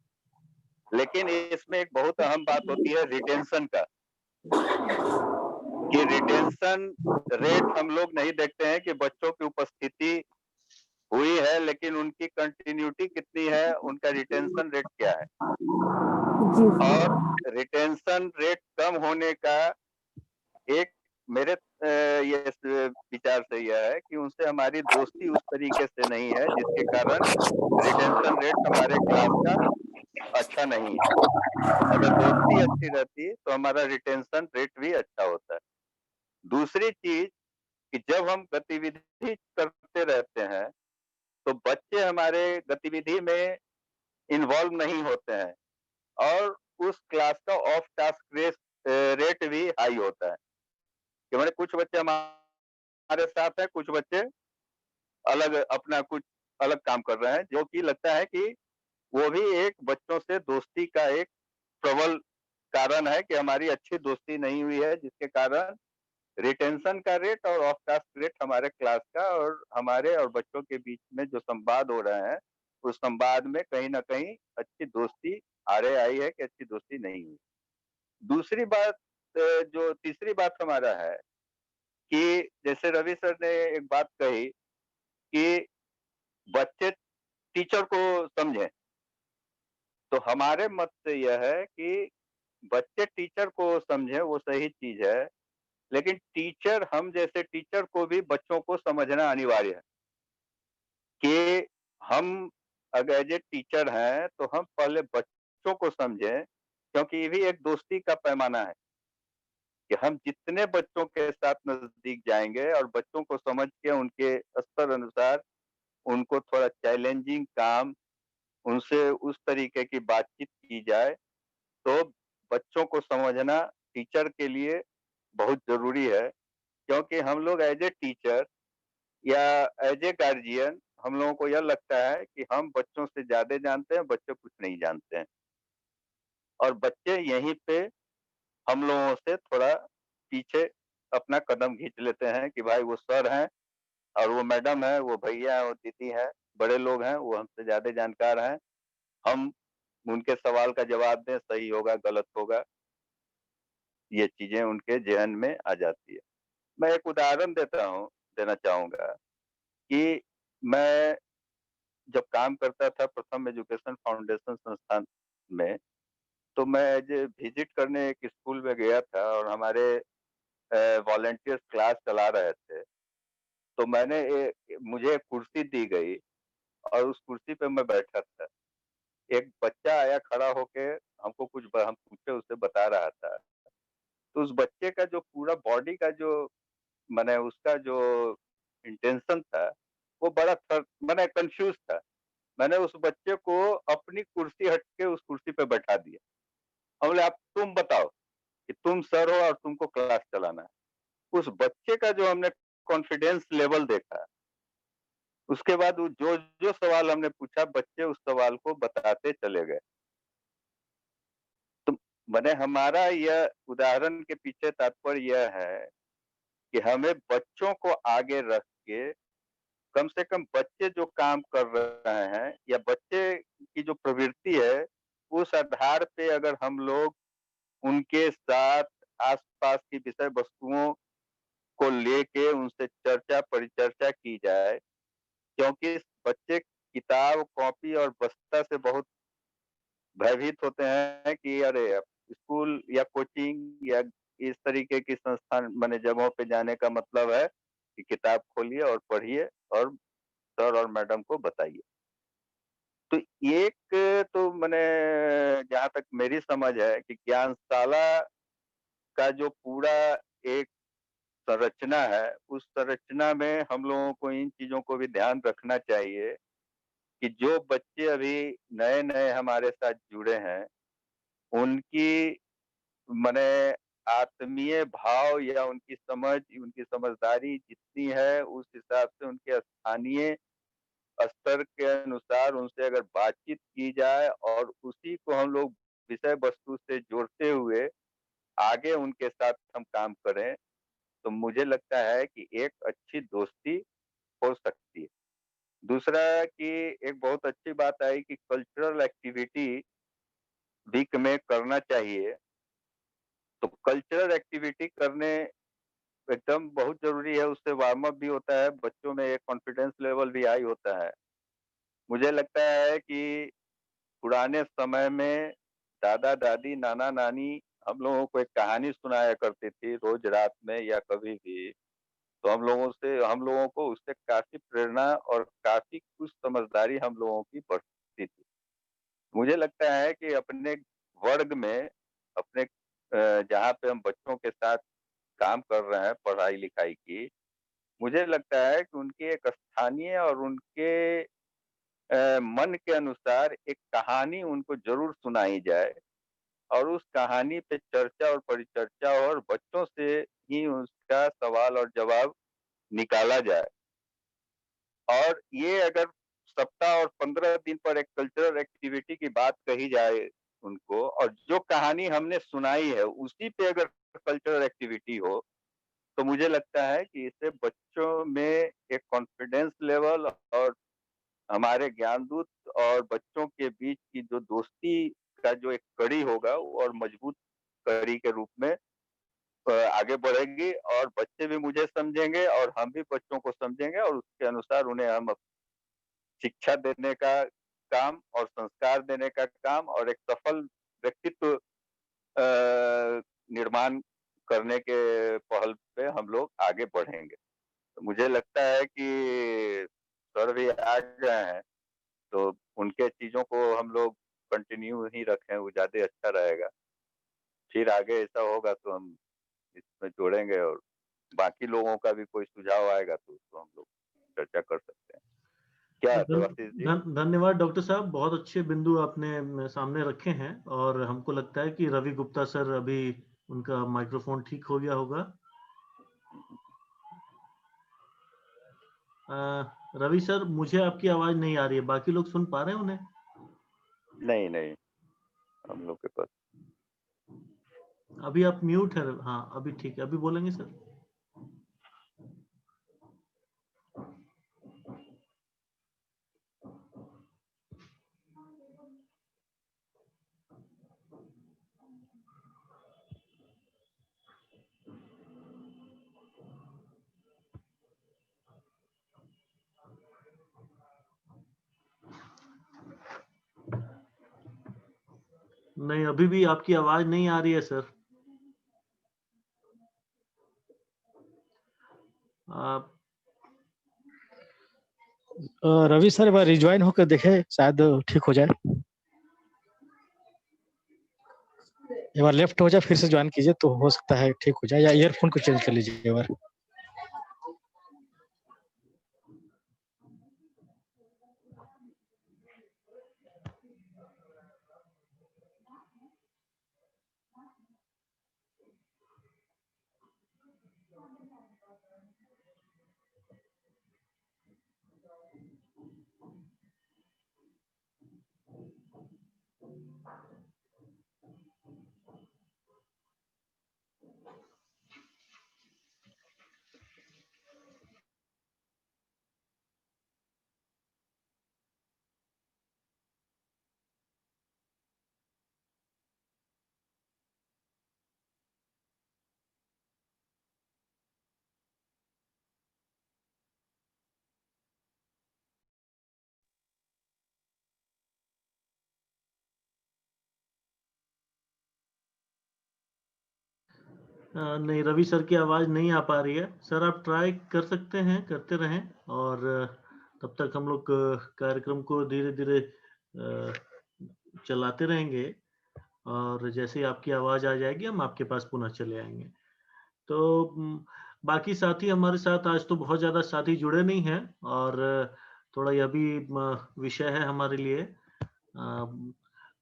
[SPEAKER 3] लेकिन इसमें एक बहुत अहम बात होती है रिटेंशन का, कि रिटेंशन रेट हम लोग नहीं देखते हैं कि बच्चों की उपस्थिति हुई है, लेकिन उनकी कंटिन्यूटी कितनी है, उनका रिटेंशन रेट क्या है।
[SPEAKER 4] जी,
[SPEAKER 3] और रिटेंशन रेट कम होने का एक मेरे ये विचार से यह है कि उनसे हमारी दोस्ती उस तरीके से नहीं है जिसके कारण रिटेंशन रेट हमारे क्लास का अच्छा नहीं है। अगर दोस्ती अच्छी रहती तो हमारा रिटेंशन रेट भी अच्छा होता है। दूसरी चीज कि जब हम गतिविधि करते रहते हैं, तो बच्चे हमारे गतिविधि में इन्वॉल्व नहीं होते हैं और उस क्लास का ऑफ टास्क रेट भी हाई होता है। कि मैंने कुछ बच्चे हमारे साथ हैं, कुछ बच्चे अलग अपना कुछ अलग काम कर रहे हैं, जो कि लगता है कि वो भी एक बच्चों से दोस्ती का एक प्रबल कारण है कि हमारी अच्छी दोस्ती नहीं हुई है, जिसके कारण रिटेंशन का रेट और ऑफ टास्क रेट हमारे क्लास का और हमारे और बच्चों के बीच में जो संवाद हो रहे हैं, उस संवाद में कहीं ना कहीं अच्छी दोस्ती आड़े आई है कि अच्छी दोस्ती नहीं हुई। दूसरी बात, जो तीसरी बात हमारा है कि जैसे रवि सर ने एक बात कही कि बच्चे टीचर को समझें, तो हमारे मत से यह है कि बच्चे टीचर को समझें, वो सही चीज है, लेकिन टीचर, हम जैसे टीचर को भी बच्चों को समझना अनिवार्य है कि हम अगर एज ए टीचर हैं तो हम पहले बच्चों को समझें, क्योंकि ये भी एक दोस्ती का पैमाना है कि हम जितने बच्चों के साथ नजदीक जाएंगे और बच्चों को समझ के उनके स्तर अनुसार उनको थोड़ा चैलेंजिंग काम, उनसे उस तरीके की बातचीत की जाए, तो बच्चों को समझना टीचर के लिए बहुत ज़रूरी है। क्योंकि हम लोग एज़ ए टीचर या एज़ ए गार्जियन, हम लोगों को यह लगता है कि हम बच्चों से ज़्यादा जानते हैं, बच्चे कुछ नहीं जानते हैं। और बच्चे यहीं पे हम लोगों से थोड़ा पीछे अपना कदम खींच लेते हैं कि भाई वो सर हैं और वो मैडम है, वो भैया हैं, वो दीदी हैं, बड़े लोग हैं, वो हमसे ज़्यादा जानकार हैं। हम उनके सवाल का जवाब दें, सही होगा, गलत होगा, ये चीज़ें उनके ज़हन में आ जाती है। मैं एक उदाहरण देना चाहूँगा कि मैं जब काम करता था प्रथम एजुकेशन फाउंडेशन संस्थान में, तो मैं एज़ ए विज़िट करने एक स्कूल में गया था और हमारे वॉलंटियर्स क्लास चला रहे थे। तो मुझे एक कुर्सी दी गई और उस कुर्सी पे मैं बैठा था। एक बच्चा आया खड़ा होके हमको हम पूछे उससे बता रहा था। तो उस बच्चे का जो पूरा बॉडी का जो माने उसका जो इंटेंशन था, वो बड़ा माने कन्फ्यूज़ था। मैंने उस बच्चे को अपनी कुर्सी हट के उस कुर्सी पे बैठा दिया। हम बोले, अब तुम बताओ कि तुम सर हो और तुमको क्लास चलाना है। उस बच्चे का जो हमने कॉन्फिडेंस लेवल देखा, उसके बाद वो जो जो सवाल हमने पूछा बच्चे उस सवाल को बताते चले गए। तो मैंने हमारा यह उदाहरण के पीछे तात्पर्य यह है कि हमें बच्चों को आगे रख के कम से कम बच्चे जो काम कर रहे हैं या बच्चे की जो प्रवृत्ति है, उस आधार पे अगर हम लोग उनके साथ आस-पास की विषय वस्तुओं को लेके उनसे चर्चा परिचर्चा की जाए, क्योंकि बच्चे किताब, कॉपी और बस्ता से बहुत भयभीत होते हैं कि अरे अब स्कूल या कोचिंग या इस तरीके की संस्थान माने जगहों पे जाने का मतलब है कि किताब खोलिए और पढ़िए और सर और मैडम को बताइए। तो एक तो मैंने जहाँ तक मेरी समझ है कि ज्ञानशाला का जो पूरा एक संरचना है, उस संरचना में हम लोगों को इन चीज़ों को भी ध्यान रखना चाहिए कि जो बच्चे अभी नए-नए हमारे साथ जुड़े हैं, उनकी माने आत्मीय भाव या उनकी समझ, उनकी समझदारी जितनी है, उस हिसाब से उनके स्थानीय स्तर के अनुसार उनसे अगर बातचीत की जाए और उसी को हम लोग विषय वस्तु से जोड़ते हुए आगे उनके साथ हम काम करें, तो मुझे लगता है कि एक अच्छी दोस्ती हो सकती है। दूसरा कि एक बहुत अच्छी बात आई कि कल्चरल एक्टिविटी वीक में करना चाहिए। तो कल्चरल एक्टिविटी करने एकदम बहुत ज़रूरी है, उससे वार्म अप भी होता है, बच्चों में एक कॉन्फिडेंस लेवल भी हाई होता है। मुझे लगता है कि पुराने समय में दादा-दादी, नाना-नानी हम लोगों को एक कहानी सुनाया करती थी रोज़ रात में या कभी भी। तो हम लोगों को उससे काफ़ी प्रेरणा और काफ़ी कुछ समझदारी हम लोगों की बढ़ती थी। मुझे लगता है कि अपने वर्ग में अपने जहाँ पे हम बच्चों के साथ काम कर रहे हैं पढ़ाई-लिखाई की, मुझे लगता है कि उनकी एक स्थानीय और उनके मन के अनुसार एक कहानी उनको ज़रूर सुनाई जाए और उस कहानी पे चर्चा और परिचर्चा और बच्चों से ही उसका सवाल और जवाब निकाला जाए। और ये अगर सप्ताह और 15 दिन पर एक कल्चरल एक्टिविटी की बात कही जाए उनको और जो कहानी हमने सुनाई है उसी पे अगर कल्चरल एक्टिविटी हो, तो मुझे लगता है कि इससे बच्चों में एक कॉन्फिडेंस लेवल और हमारे ज्ञानदूत और बच्चों के बीच की जो दोस्ती का जो एक कड़ी होगा वो और मजबूत कड़ी के रूप में आगे बढ़ेगी और बच्चे भी मुझे समझेंगे और हम भी बच्चों को समझेंगे और उसके अनुसार उन्हें हम शिक्षा देने का काम और संस्कार देने का काम और एक सफल व्यक्तित्व निर्माण करने के पहल पे हम लोग आगे बढ़ेंगे। तो मुझे लगता है कि सर भी आ गए हैं, तो उनके चीज़ों को हम लोग कंटिन्यू ही रखें, वो ज़्यादा अच्छा रहेगा। फिर आगे ऐसा होगा तो हम इसमें जोड़ेंगे और बाकी लोगों का भी कोई सुझाव आएगा तो उसको हम लोग चर्चा कर सकते हैं। क्या देवाशीष जी?
[SPEAKER 2] धन्यवाद डॉक्टर साहब, बहुत अच्छे बिंदु आपने सामने रखे हैं और हमको लगता है कि रवि गुप्ता सर अभी उनका माइक्रोफोन ठीक हो गया होगा। रवि सर, मुझे आपकी आवाज नहीं आ रही है, बाकी लोग सुन पा रहे हैं उन्हें?
[SPEAKER 3] नहीं, नहीं, हम लोग के पास
[SPEAKER 2] अभी आप म्यूट है। हाँ, अभी ठीक है, अभी बोलेंगे सर। नहीं, अभी भी आपकी आवाज नहीं आ रही है सर। आप
[SPEAKER 5] रवि सर एक बार रिज्वाइन होकर देखे, शायद ठीक हो जाए। एक बार लेफ्ट हो जाए फिर से ज्वाइन कीजिए तो हो सकता है ठीक हो जाए, या ईयरफोन को चेंज कर लीजिए एक बार।
[SPEAKER 2] नहीं, रवि सर की आवाज नहीं आ पा रही है। सर आप ट्राई कर सकते हैं, करते रहें और तब तक हम लोग कार्यक्रम को धीरे-धीरे चलाते रहेंगे और जैसे ही आपकी आवाज आ जाएगी हम आपके पास पुनः चले आएँगे। तो बाकी साथी हमारे साथ आज तो बहुत ज़्यादा साथी जुड़े नहीं हैं और थोड़ा यह भी विषय है हमारे लिए।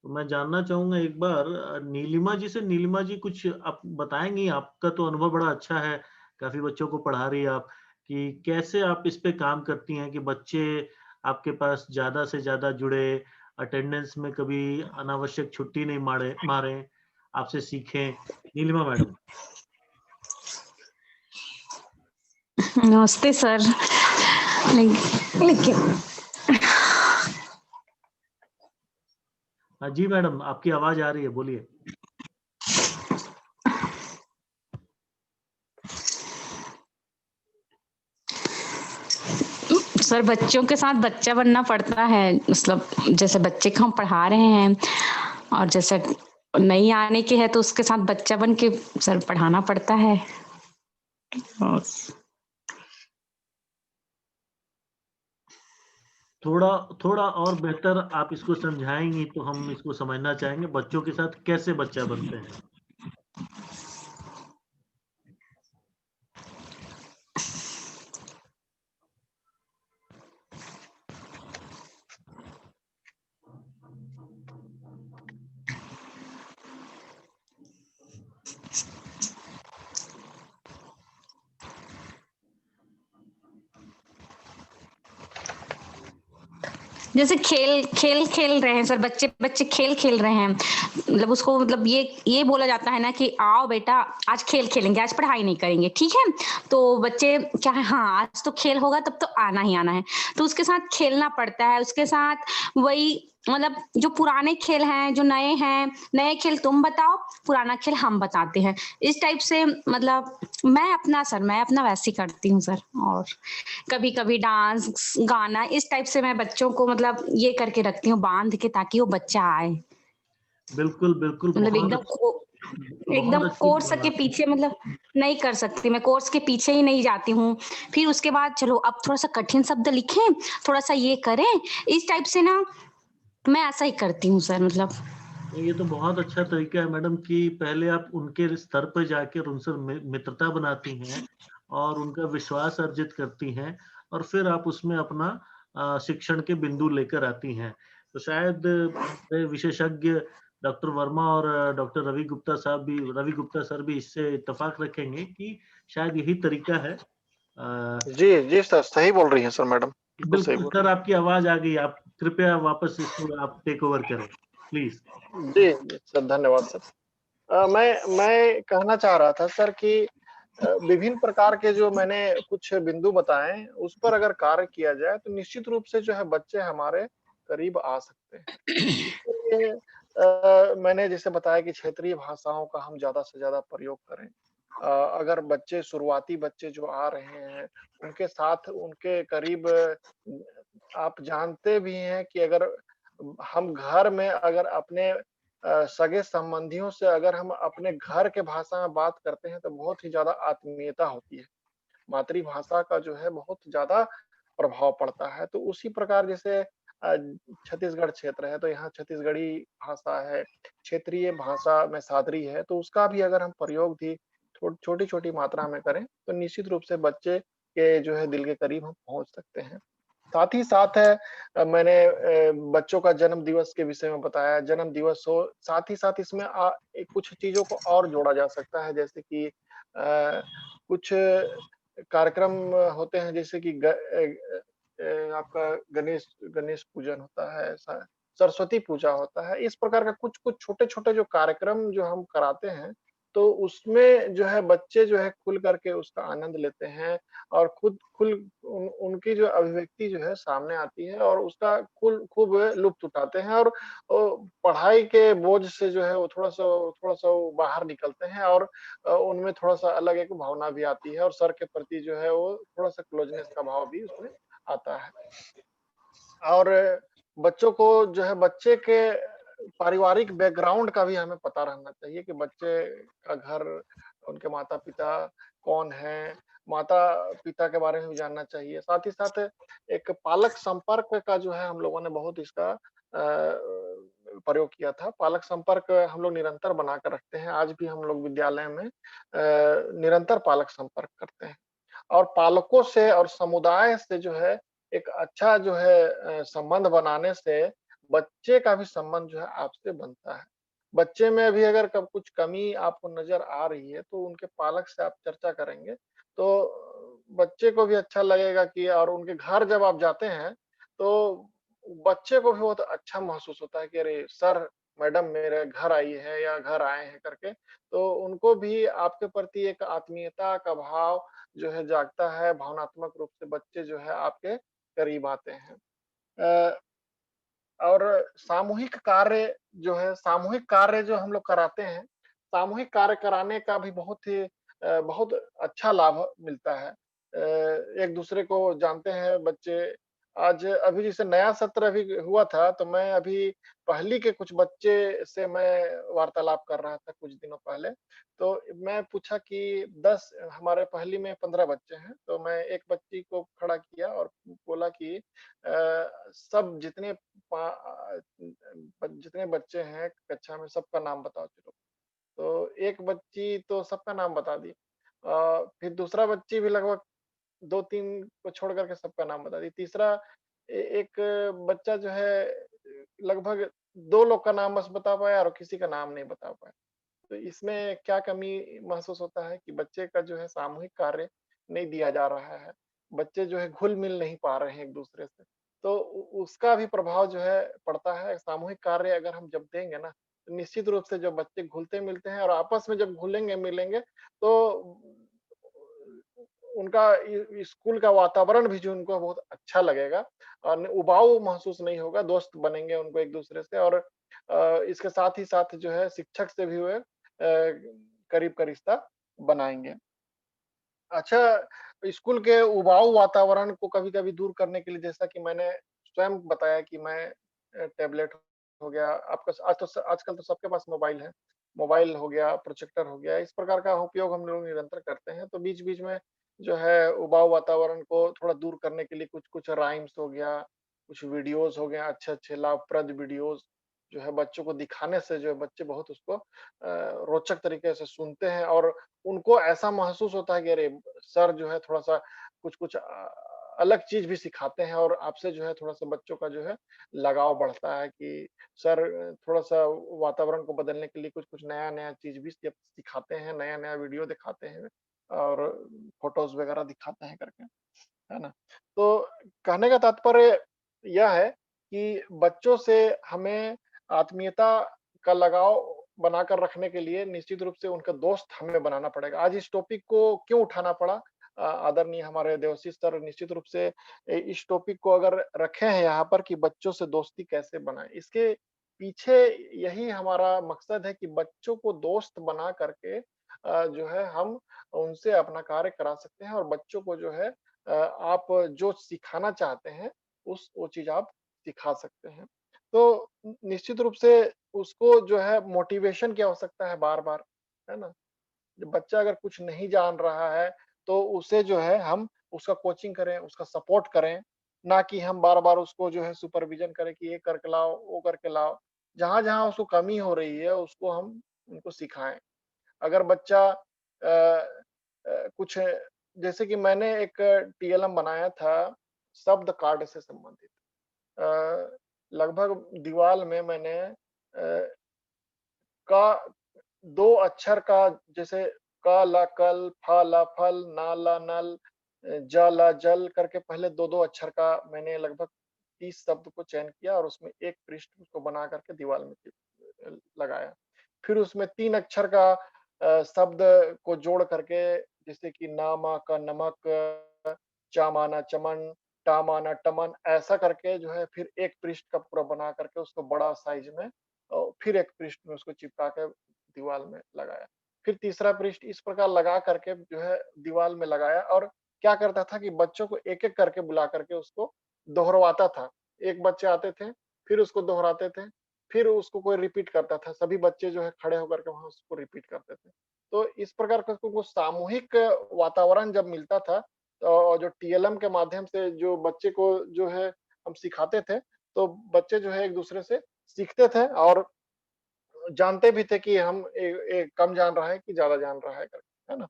[SPEAKER 2] तो मैं जानना चाहूँगा एक बार नीलिमा जी से। नीलिमा जी कुछ आप बताएँगी? आपका तो अनुभव बड़ा अच्छा है, काफ़ी बच्चों को पढ़ा रही हैं आप, कि कैसे आप इस पे काम करती हैं कि बच्चे आपके पास ज़्यादा से ज़्यादा जुड़े, अटेंडेंस में कभी अनावश्यक छुट्टी नहीं मारें, आपसे सीखें। नीलिमा मैडम।
[SPEAKER 6] नमस्ते सर। लेकिन
[SPEAKER 2] हाँ जी मैडम, आपकी आवाज आ रही है, बोलिए।
[SPEAKER 6] सर बच्चों के साथ बच्चा बनना पड़ता है, मतलब जैसे बच्चे को हम पढ़ा रहे हैं और जैसे नहीं आने के है तो उसके साथ बच्चा बन के सर पढ़ाना पड़ता है। और
[SPEAKER 2] थोड़ा और बेहतर आप इसको समझाएँगी तो हम इसको समझना चाहेंगे, बच्चों के साथ कैसे बच्चा बनते हैं?
[SPEAKER 6] जैसे खेल रहे हैं सर, बच्चे खेल रहे हैं, मतलब उसको मतलब ये बोला जाता है ना कि आओ बेटा आज खेल खेलेंगे, आज पढ़ाई नहीं करेंगे, ठीक है। तो बच्चे क्या है, हाँ आज तो खेल होगा तब तो आना ही आना है, तो उसके साथ खेलना पड़ता है। उसके साथ वही मतलब जो पुराने खेल हैं, जो नए हैं, नए खेल तुम बताओ, पुराना खेल हम बताते हैं, इस टाइप से। मतलब मैं अपना वैसे ही करती हूँ सर। और कभी कभी डांस गाना इस टाइप से मैं बच्चों को मतलब ये करके रखती हूँ बांध के, ताकि वो बच्चा आए।
[SPEAKER 2] बिल्कुल, बिल्कुल,
[SPEAKER 6] मतलब एकदम
[SPEAKER 2] बहुत अच्छी
[SPEAKER 6] कोर्स के
[SPEAKER 2] बात है।
[SPEAKER 6] पीछे मतलब नहीं कर सकती, मैं कोर्स के पीछे ही नहीं जाती हूँ। फिर उसके बाद चलो अब थोड़ा सा कठिन शब्द लिखें, थोड़ा सा ये करें, इस टाइप से ना मैं ऐसा ही करती हूँ सर। मतलब
[SPEAKER 2] ये तो बहुत अच्छा तरीका है मैडम कि पहले आप उनके स्तर पर जाकर उनसे मित्रता बनाती हैं और उनका विश्वास अर्जित करती हैं और फिर आप उसमें अपना शिक्षण के बिंदु लेकर आती हैं। तो शायद विशेषज्ञ डॉक्टर वर्मा और डॉक्टर रवि गुप्ता सर भी इससे इत्तेफाक रखेंगे कि शायद यही तरीका है।
[SPEAKER 1] जी, जी सर, सही बोल रही हैं सर मैडम, बिल्कुल सही
[SPEAKER 2] बिल्कुल
[SPEAKER 1] बोल
[SPEAKER 2] सर,
[SPEAKER 1] रही
[SPEAKER 2] आपकी आवाज आ गई। आप कृपया वापस इसको आप टेक ओवर करें, प्लीज।
[SPEAKER 1] हैं। जी, जी सर, धन्यवाद सर। मैं कहना चाह रहा था सर कि विभिन्न प्रकार के जो मैंने कुछ बिंदु बताए, उस पर अगर कार्य किया जाए तो निश्चित रूप से जो है बच्चे हमारे करीब आ सकते हैं। इसके लिए मैंने जैसे बताया कि क्षेत्रीय भाषाओं का हम ज़्यादा से ज़्यादा प्रयोग करें। अगर शुरुआती बच्चे जो आ रहे हैं, उनके साथ उनके करीब आप जानते भी हैं कि अगर हम घर में अगर अपने सगे संबंधियों से अगर हम अपने घर के भाषा में बात करते हैं, तो बहुत ही ज़्यादा आत्मीयता होती है। मातृभाषा का जो है बहुत ज़्यादा प्रभाव पड़ता है। तो उसी प्रकार जैसे छत्तीसगढ़ क्षेत्र है, तो यहाँ छत्तीसगढ़ी भाषा है, क्षेत्रीय भाषा में सादरी है, तो उसका भी अगर हम प्रयोग भी छोटी-छोटी मात्रा में करें, तो निश्चित रूप से बच्चे के जो है दिल के करीब हम पहुँच सकते हैं। साथ ही साथ मैंने बच्चों का जन्म दिवस के विषय में बताया, जन्म दिवस हो, साथ ही साथ इसमें कुछ चीज़ों को और जोड़ा जा सकता है, जैसे कि कुछ कार्यक्रम होते हैं जैसे कि आपका गणेश गणेश पूजन होता है, सरस्वती पूजा होता है। इस प्रकार का कुछ-कुछ छोटे-छोटे जो कार्यक्रम जो हम कराते हैं, तो उसमें जो है बच्चे जो है खुल कर के उसका आनंद लेते हैं और खुद खुल उन उनकी जो अभिव्यक्ति जो है सामने आती है और उसका खूब लुत्फ़ उठाते हैं और पढ़ाई के बोझ से जो है वो थोड़ा-सा वो बाहर निकलते हैं और उनमें थोड़ा-सा अलग एक भावना भी आती है और सर के प्रति जो है वो थोड़ा-सा क्लोज़नेस का भाव भी उसमें आता है। और बच्चों को जो है बच्चे के पारिवारिक बैकग्राउंड का भी हमें पता रहना चाहिए कि बच्चे का घर उनके माता-पिता कौन हैं, माता-पिता के बारे में भी जानना चाहिए। साथ ही साथ एक पालक संपर्क का जो है हम लोगों ने बहुत इसका प्रयोग किया था। पालक संपर्क हम लोग निरंतर बना कर रखते हैं। आज भी हम लोग विद्यालय में निरंतर पालक संपर्क करते हैं। और पालकों से और समुदाय से जो है एक अच्छा जो है संबंध बनाने से बच्चे का भी संबंध जो है आपसे बनता है। बच्चे में भी अगर कब कुछ कमी आपको नज़र आ रही है तो उनके पालक से आप चर्चा करेंगे, तो बच्चे को भी अच्छा लगेगा कि और उनके घर जब आप जाते हैं, तो बच्चे को भी बहुत अच्छा महसूस होता है कि अरे सर, मैडम मेरे घर आई है या घर आए हैं करके, तो उनको भी आपके प्रति एक आत्मीयता का भाव जो है जागता है, भावनात्मक रूप से बच्चे जो है आपके करीब आते हैं। अ, और सामूहिक कार्य जो हम लोग कराते हैं, सामूहिक कार्य कराने का भी बहुत अच्छा लाभ मिलता है। एक-दूसरे को जानते हैं बच्चे। आज अभी जैसे नया सत्र अभी हुआ था, तो मैं अभी पहली के कुछ बच्चे से मैं वार्तालाप कर रहा था कुछ दिनों पहले। तो मैं पूछा कि 10 हमारे पहली में 15 बच्चे हैं, तो मैं एक बच्ची को खड़ा किया और बोला कि सब जितने बच्चे हैं कक्षा में सबका नाम बताओ चलो। तो एक बच्ची तो सबका नाम बता दी। फिर दूसरा बच्ची भी लगभग 2-3 को छोड़ कर के सबका नाम बता दी। तीसरा एक बच्चा जो है लगभग 2 लोग का नाम बस बता पाया और किसी का नाम नहीं बता पाया। तो इसमें क्या कमी महसूस होता है कि बच्चे का जो है सामूहिक कार्य नहीं दिया जा रहा है। बच्चे जो है घुल-मिल नहीं पा रहे हैं एक-दूसरे से। तो उ उसका भी प्रभाव जो है पड़ता है। सामूहिक कार्य अगर हम जब देंगे ना, तो निश्चित रूप से जब बच्चे घुलते-मिलते हैं और आपस में जब घुलेंगे-मिलेंगे तो उनका स्कूल का वातावरण भी जो उनको बहुत अच्छा लगेगा और उबाऊ महसूस नहीं होगा, दोस्त बनेंगे उनको एक-दूसरे से और इसके साथ ही साथ जो है शिक्षक से भी वे करीब का रिश्ता बनाएँगे। अच्छा, स्कूल के उबाऊ वातावरण को कभी-कभी दूर करने के लिए जैसा कि मैंने स्वयं बताया कि मैं टैबलेट हो गया, आपका आजकल तो सबके पास मोबाइल है। मोबाइल हो गया, प्रोजेक्टर हो गया, इस प्रकार का उपयोग हम लोग निरंतर करते हैं। तो बीच-बीच में जो है उबाऊ वातावरण को थोड़ा दूर करने के लिए कुछ-कुछ राइम्स हो गया, कुछ वीडियोज़ हो गए, अच्छे-अच्छे लाभप्रद वीडियोज़ जो है बच्चों को दिखाने से जो है बच्चे बहुत उसको रोचक तरीके से सुनते हैं और उनको ऐसा महसूस होता है कि अरे! सर जो है थोड़ा-सा कुछ-कुछ अलग चीज़ भी सिखाते हैं और आपसे जो है थोड़ा-सा बच्चों का जो है लगाव बढ़ता है कि सर थोड़ा-सा वातावरण को बदलने के लिए कुछ-कुछ नया-नया चीज़ भी सिखाते हैं, नया-नया वीडियो दिखाते हैं और फ़ोटोज़ वगैरह दिखाते हैं करके, है ना? तो कहने का तात्पर्य यह है कि बच्चों से हमें आत्मीयता का लगाव बनाकर रखने के लिए निश्चित रूप से उनका दोस्त हमें बनाना पड़ेगा। आज इस टॉपिक को क्यों उठाना पड़ा? आदरणीय हमारे देवाशीष सर निश्चित रूप से इस टॉपिक को अगर रखे हैं यहाँ पर कि बच्चों से दोस्ती कैसे बनाएँ। इसके पीछे यही हमारा मकसद है कि बच्चों को दोस्त बना करके जो है हम उनसे अपना कार्य करा सकते हैं और बच्चों को जो है आप जो सिखाना चाहते हैं, वो चीज़ आप सिखा सकते हैं। तो निश्चित रूप से उसको जो है मोटिवेशन की आवश्यकता है बार-बार, है ना? जब बच्चा अगर कुछ नहीं जान रहा है, तो उसे जो है हम उसका कोचिंग करें, उसका सपोर्ट करें, ना कि हम बार-बार उसको जो है सुपरविज़न करें कि ये करके लाओ, वो करके लाओ। जहाँ-जहाँ उसको कमी हो रही है, उसको हम उनको सिखाएँ। अगर बच्चा कुछ जैसे कि मैंने एक टीएलएम बनाया था शब्द कार्ड से संबंधित। लगभग दीवाल में मैंने का 2 अक्षर का जैसे क ला कल, फ ला फल, ना ला नल, ज ला जल करके पहले 2-2 अक्षर का मैंने लगभग 30 शब्द को चयन किया और उसमें एक पृष्ठ उसको बना करके दीवाल में लगाया। फिर उसमें 3 अक्षर का शब्द को जोड़ करके जैसे कि ना माना का नमक, चा माना चमन, टा माना टमन ऐसा करके जो है फिर एक पृष्ठ का पूरा बना करके उसको बड़ा साइज़ में फिर एक पृष्ठ में उसको चिपका के दीवाल में लगाया। फिर तीसरा पृष्ठ इस प्रकार लगा करके जो है दीवाल में लगाया और क्या करता था कि बच्चों को एक-एक करके बुला करके उसको दोहरवाता था। एक बच्चे आते थे, फिर उसको दोहराते थे, फिर उसको कोई रिपीट करता था। सभी बच्चे जो है खड़े होकर के वहाँ उसको रिपीट करते थे। तो इस प्रकार का उनको सामूहिक वातावरण जब मिलता था, तो जो टीएलएम के माध्यम से जो बच्चे को जो है हम सिखाते थे, तो बच्चे जो है एक दूसरे से सीखते थे और जानते भी थे कि हम कम जान रहा है कि ज्यादा जान रहा है करके, है ना?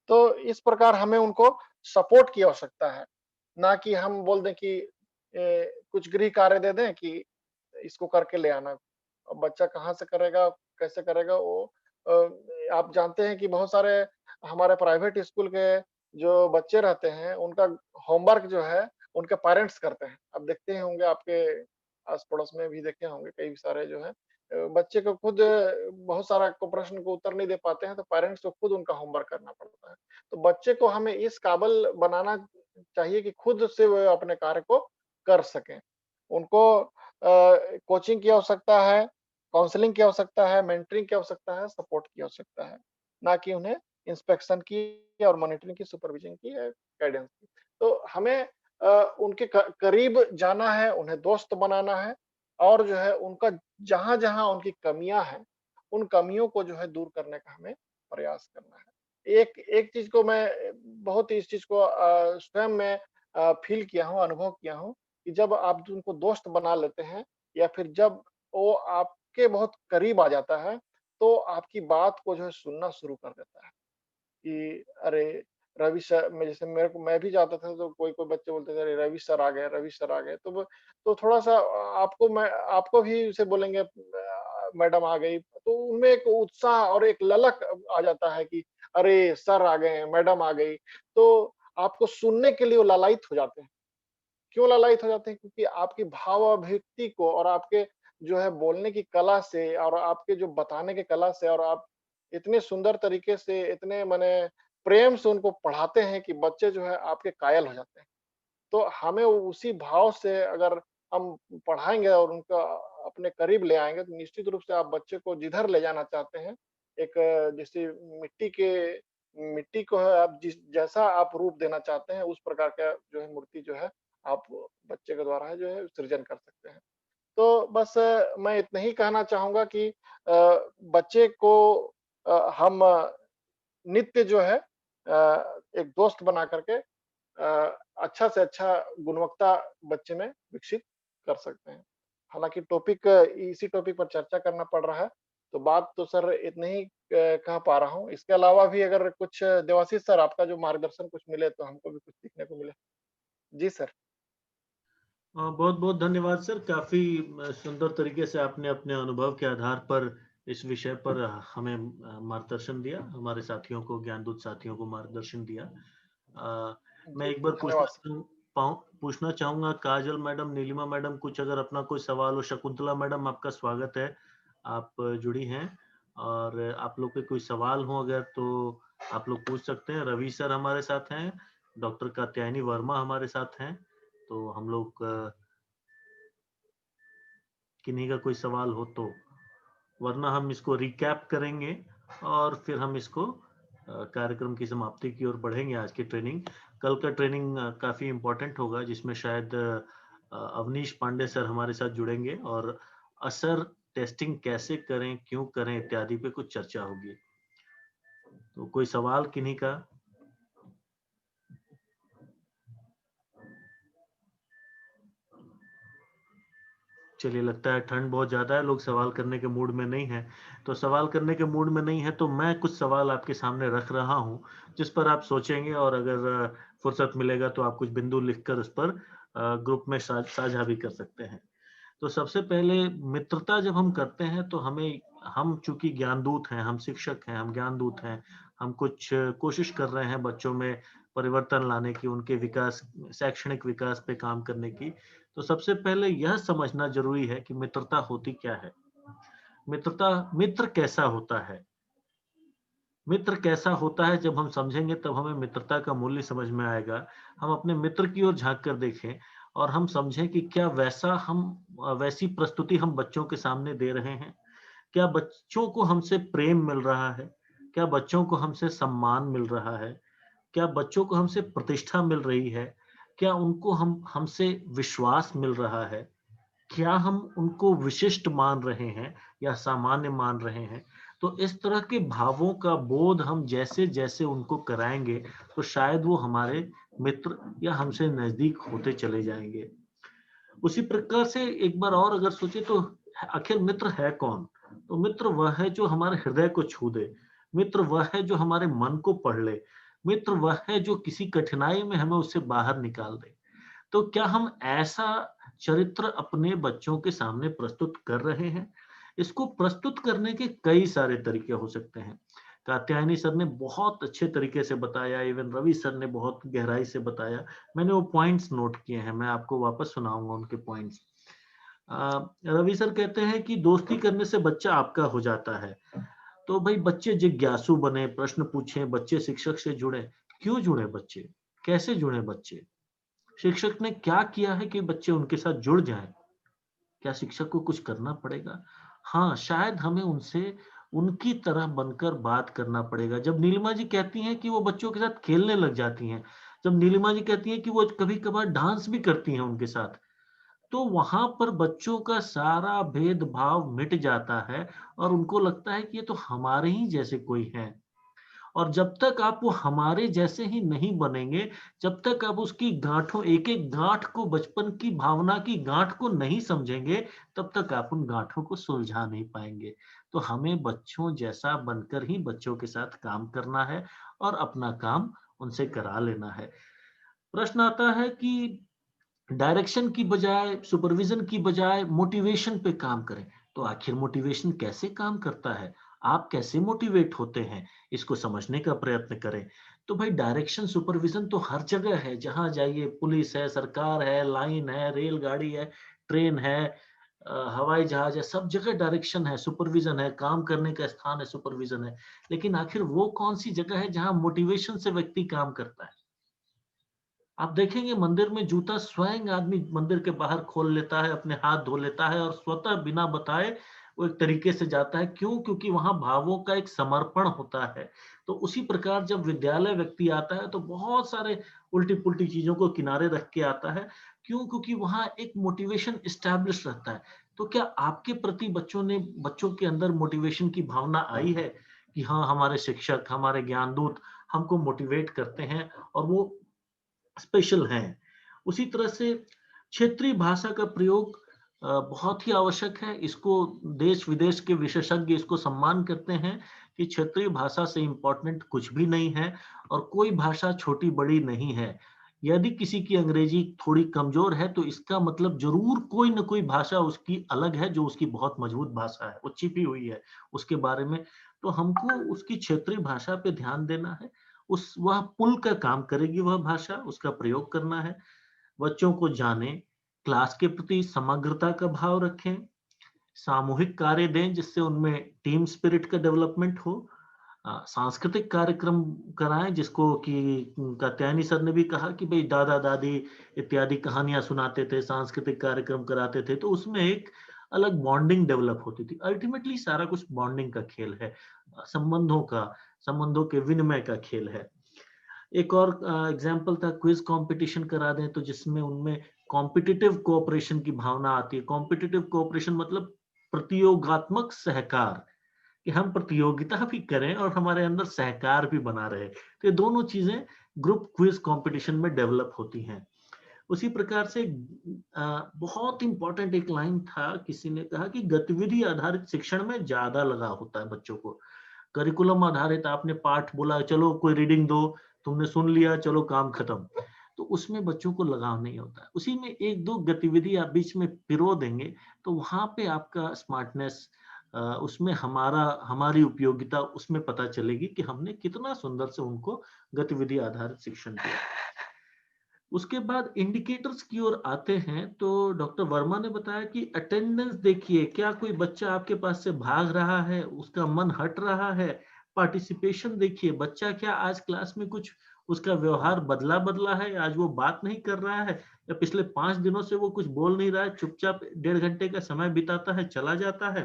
[SPEAKER 1] तो इस प्रकार हमें उनको सपोर्ट की आवश्यकता है, ना कि हम बोल दें कि कुछ गृह कार्य दे दें कि इसको करके ले आना। अब बच्चा कहाँ से करेगा, कैसे करेगा वो आप जानते हैं कि बहुत सारे हमारे प्राइवेट स्कूल के जो बच्चे रहते हैं, उनका होमवर्क जो है, उनके पेरेंट्स करते हैं। आप देखते होंगे आपके आस-पड़ोस में भी देखे होंगे कई सारे जो है बच्चे को खुद बहुत सारा को प्रश्न को उत्तर नहीं दे पाते हैं, तो पेरेंट्स को खुद उनका होमवर्क करना पड़ता है। तो बच्चे को हमें इस काबिल बनाना चाहिए कि खुद से वो अपने कार्य को कर सकें। उनको कोचिंग की आवश्यकता है, काउंसलिंग की आवश्यकता है, मेंटरिंग की आवश्यकता है, सपोर्ट की आवश्यकता है, ना कि उन्हें इंस्पेक्शन की और मॉनिटरिंग की, सुपरविजन की या गाइडेंस की। तो हमें उनके करीब जाना है, उन्हें दोस्त बनाना है और जो है उनका जहाँ-जहाँ उनकी कमियाँ हैं, उन कमियों को जो है दूर करने का हमें प्रयास करना है। एक एक चीज़ को मैं बहुत ही इस चीज़ को स्वयं मैं फ़ील किया हूँ, अनुभव किया हूँ कि जब आप उनको दोस्त बना लेते हैं या फिर जब वो आपके बहुत करीब आ जाता है, तो आपकी बात को जो है सुनना शुरू कर देता है। कि अरे रवि सर मैं जैसे मेरे को मैं भी जाता था तो कोई-कोई बच्चे बोलते थे अरे रवि सर आ गए, रवि सर आ गए। तो थोड़ा-सा आपको भी उसे बोलेंगे मैडम आ गई। तो उनमें एक उत्साह और एक ललक आ जाता है कि अरे सर आ गए हैं, मैडम आ गई। तो आपको सुनने के लिए वो लालायित हो जाते हैं। क्यों लालायित हो जाते हैं? क्योंकि आपकी भाव अभिव्यक्ति को और आपके जो है बोलने की कला से और आपके जो बताने की कला से और आप इतने सुंदर तरीके से इतने माने प्रेम से उनको पढ़ाते हैं कि बच्चे जो है आपके कायल हो जाते हैं। तो हमें उसी भाव से अगर हम पढ़ाएँगे और उनका अपने करीब ले आएँगे तो निश्चित रूप से आप बच्चे को जिधर ले जाना चाहते हैं, एक जैसे मिट्टी को है आप जिस जैसा आप रूप देना चाहते हैं उस प्रकार का जो है मूर्ति जो है आप बच्चे के द्वारा है जो है सृजन कर सकते हैं। तो बस मैं इतना ही कहना चाहूँगा कि बच्चे को हम नित्य जो है एक दोस्त बना करके अच्छा से अच्छा गुणवत्ता बच्चे में विकसित कर सकते हैं। हालाँकि इसी टॉपिक पर चर्चा करना पड़ रहा है, तो बात तो सर इतनी ही कह पा रहा हूँ। इसके अलावा भी अगर कुछ देवाशीष सर आपका जो मार्गदर्शन कुछ मिले तो हमको भी कुछ सीखने को मिले। जी सर।
[SPEAKER 2] बहुत-बहुत धन्यवाद सर। काफ़ी सुंदर तरीके से आपने अपने अनुभव के आधार पर इस विषय पर हमें मार्गदर्शन दिया, हमारे साथियों को, ज्ञानदूत साथियों को मार्गदर्शन दिया। मैं
[SPEAKER 1] जी,
[SPEAKER 2] एक बार
[SPEAKER 1] धन्यवाद सर।
[SPEAKER 2] पूछना चाहूँगा काजल मैडम, नीलिमा मैडम कुछ अगर अपना कोई सवाल हो, शकुंतला मैडम आपका स्वागत है, आप जुड़ी हैं और आप लोग के कोई सवाल हो अगर तो आप लोग पूछ सकते हैं। रवि सर हमारे साथ हैं, डॉक्टर कात्यायनी वर्मा हमारे साथ हैं, तो हम लोग किन्हीं का कोई सवाल हो तो, वरना हम इसको रिकैप करेंगे और फिर हम इसको कार्यक्रम की समाप्ति की ओर बढ़ेंगे आज की ट्रेनिंग। कल का ट्रेनिंग काफ़ी इम्पोर्टेंट होगा जिसमें शायद अवनीश पांडे सर हमारे साथ जुड़ेंगे और असर टेस्टिंग कैसे करें, क्यों करें इत्यादि पे कुछ चर्चा होगी। तो कोई सवाल किन्हीं का? चलिए लगता है ठंड बहुत ज़्यादा है, लोग सवाल करने के मूड में नहीं हैं। तो सवाल करने के मूड में नहीं है तो मैं कुछ सवाल आपके सामने रख रहा हूँ, जिस पर आप सोचेंगे और अगर फुर्सत मिलेगा तो आप कुछ बिंदु लिखकर उस पर ग्रुप में साझा भी कर सकते हैं। तो सबसे पहले मित्रता जब हम करते हैं तो हम चूंकि ज्ञानदूत हैं, हम शिक्षक हैं, हम ज्ञानदूत हैं, हम कुछ कोशिश कर रहे हैं बच्चों में परिवर्तन लाने की, उनके विकास, शैक्षणिक विकास पे काम करने की। तो सबसे पहले यह समझना जरूरी है कि मित्रता होती क्या है। मित्र कैसा होता है? मित्र कैसा होता है जब हम समझेंगे तब हमें मित्रता का मूल्य समझ में आएगा। हम अपने मित्र की ओर झांक कर देखें और हम समझें कि क्या वैसी प्रस्तुति हम बच्चों के सामने दे रहे हैं? क्या बच्चों को हमसे प्रेम मिल रहा है? क्या बच्चों को हमसे सम्मान मिल रहा है? क्या बच्चों को हमसे प्रतिष्ठा मिल रही है? क्या उनको हमसे विश्वास मिल रहा है? क्या हम उनको विशिष्ट मान रहे हैं या सामान्य मान रहे हैं? तो इस तरह के भावों का बोध हम जैसे जैसे उनको कराएंगे तो शायद वो हमारे मित्र या हमसे नजदीक होते चले जाएंगे। उसी प्रकार से एक बार और अगर सोचे तो आखिर मित्र है कौन? तो मित्र वह है जो हमारे हृदय को छू दे, मित्र वह है जो हमारे मन को पढ़ ले, मित्र वह है जो किसी कठिनाई में हमें उससे बाहर निकाल दे। तो क्या हम ऐसा चरित्र अपने बच्चों के सामने प्रस्तुत कर रहे हैं? इसको प्रस्तुत करने के कई सारे तरीके हो सकते हैं। कात्यायनी सर ने बहुत अच्छे तरीके से बताया, इवन रवि सर ने बहुत गहराई से बताया। मैंने वो पॉइंट्स नोट किए हैं, मैं आपको वापस सुनाऊंगा उनके पॉइंट्स। रवि सर कहते हैं कि दोस्ती करने से बच्चा आपका हो जाता है। तो भाई बच्चे जिज्ञासु बने, प्रश्न पूछें, बच्चे शिक्षक से जुड़े। क्यों जुड़े बच्चे? कैसे जुड़े बच्चे? शिक्षक ने क्या किया है कि बच्चे उनके साथ जुड़ जाएं? क्या शिक्षक को कुछ करना पड़ेगा? हाँ, शायद हमें उनसे उनकी तरह बनकर बात करना पड़ेगा। जब नीलिमा जी कहती हैं कि वो बच्चों के साथ खेलने लग जाती हैं, जब नीलिमा जी कहती हैं कि वो कभी-कभार डांस भी करती हैं उनके साथ, तो वहां पर बच्चों का सारा भेदभाव मिट जाता है और उनको लगता है कि ये तो हमारे ही जैसे कोई हैं। और जब तक आप वो हमारे जैसे ही नहीं बनेंगे, जब तक आप उसकी गांठों, एक एक गांठ को, बचपन की भावना की गांठ को नहीं समझेंगे, तब तक आप उन गांठों को सुलझा नहीं पाएंगे। तो हमें बच्चों जैसा बनकर ही बच्चों के साथ काम करना है और अपना काम उनसे करा लेना है। प्रश्न आता है कि डायरेक्शन की बजाय, सुपरविजन की बजाय मोटिवेशन पे काम करें। तो आखिर मोटिवेशन कैसे काम करता है? आप कैसे मोटिवेट होते हैं? इसको समझने का प्रयत्न करें। तो भाई डायरेक्शन, सुपरविजन तो हर जगह है, जहां जाइए पुलिस है, सरकार है, लाइन है, रेलगाड़ी है, ट्रेन है, हवाई जहाज है, सब जगह डायरेक्शन है, सुपरविजन है, काम करने का स्थान है, सुपरविजन है। लेकिन आखिर वो कौन सी जगह है जहां मोटिवेशन से व्यक्ति काम करता है? आप देखेंगे मंदिर में जूता स्वयं आदमी मंदिर के बाहर खोल लेता है, अपने हाथ धो लेता है और स्वतः बिना बताए वो एक तरीके से जाता है। क्यों? क्योंकि वहां भावों का एक समर्पण होता है। तो उसी प्रकार जब विद्यालय व्यक्ति आता है तो बहुत सारे उल्टी पुल्टी चीजों को किनारे रख के आता है। क्यों? क्योंकि वहां एक मोटिवेशन स्टैब्लिश रहता है। तो क्या आपके प्रति बच्चों के अंदर मोटिवेशन की भावना आई है कि हाँ, हमारे शिक्षक, हमारे ज्ञानदूत हमको मोटिवेट करते हैं और वो स्पेशल हैं? उसी तरह से क्षेत्रीय भाषा का प्रयोग बहुत ही आवश्यक है। इसको देश विदेश के विशेषज्ञ इसको सम्मान करते हैं कि क्षेत्रीय भाषा से इम्पोर्टेंट कुछ भी नहीं है और कोई भाषा छोटी बड़ी नहीं है। यदि किसी की अंग्रेजी थोड़ी कमजोर है तो इसका मतलब जरूर कोई ना कोई भाषा उसकी अलग है जो उसकी बहुत मजबूत भाषा है, वो छिपी हुई है उसके बारे में। तो हमको उसकी क्षेत्रीय भाषा पे ध्यान देना है। वह पुल का काम करेगी वह भाषा, उसका प्रयोग करना है। बच्चों को जाने, क्लास के प्रति समग्रता का भाव रखें, सामूहिक कार्य दें जिससे उनमें टीम स्पिरिट का डेवलपमेंट हो, सांस्कृतिक कार्यक्रम कराएं जिसको कि कात्यायनी सर ने भी कहा कि भाई दादा दादी इत्यादि कहानियां सुनाते थे, सांस्कृतिक कार्यक्रम कराते थे, तो उसमें एक अलग बॉन्डिंग डेवलप होती थी। अल्टीमेटली सारा कुछ बॉन्डिंग का खेल है, संबंधों के विनिमय का खेल है। एक और एग्जाम्पल था, क्विज कंपटीशन करा दें तो जिसमें उनमें कॉम्पिटिटिव कोऑपरेशन की भावना आती है। कॉम्पिटिटिव कोऑपरेशन मतलब प्रतियोगात्मक सहकार, कि हम प्रतियोगिता भी करें और हमारे अंदर सहकार भी बना रहे। तो ये दोनों चीजें ग्रुप क्विज कंपटीशन में डेवलप होती हैं। उसी प्रकार से बहुत इंपॉर्टेंट एक लाइन था, किसी ने कहा कि गतिविधि आधारित शिक्षण में ज्यादा लगा होता है बच्चों को। करिकुलम आधारित आपने पाठ बोला, चलो कोई रीडिंग दो, तुमने सुन लिया, चलो काम खत्म, तो उसमें बच्चों को लगाव नहीं होता है। उसी में एक दो गतिविधि आप बीच में पिरो देंगे तो वहां पे आपका स्मार्टनेस, उसमें हमारी उपयोगिता उसमें पता चलेगी कि हमने कितना सुंदर से उनको गतिविधि आधारित शिक्षण दिया। उसके बाद इंडिकेटर्स की ओर आते हैं तो डॉक्टर वर्मा ने बताया कि अटेंडेंस देखिए, क्या कोई बच्चा आपके पास से भाग रहा है, उसका मन हट रहा है। पार्टिसिपेशन देखिए, बच्चा क्या आज क्लास में कुछ उसका व्यवहार बदला है, आज वो बात नहीं कर रहा है या पिछले 5 दिनों से वो कुछ बोल नहीं रहा है, चुपचाप 1.5 घंटे का समय बिताता है, चला जाता है।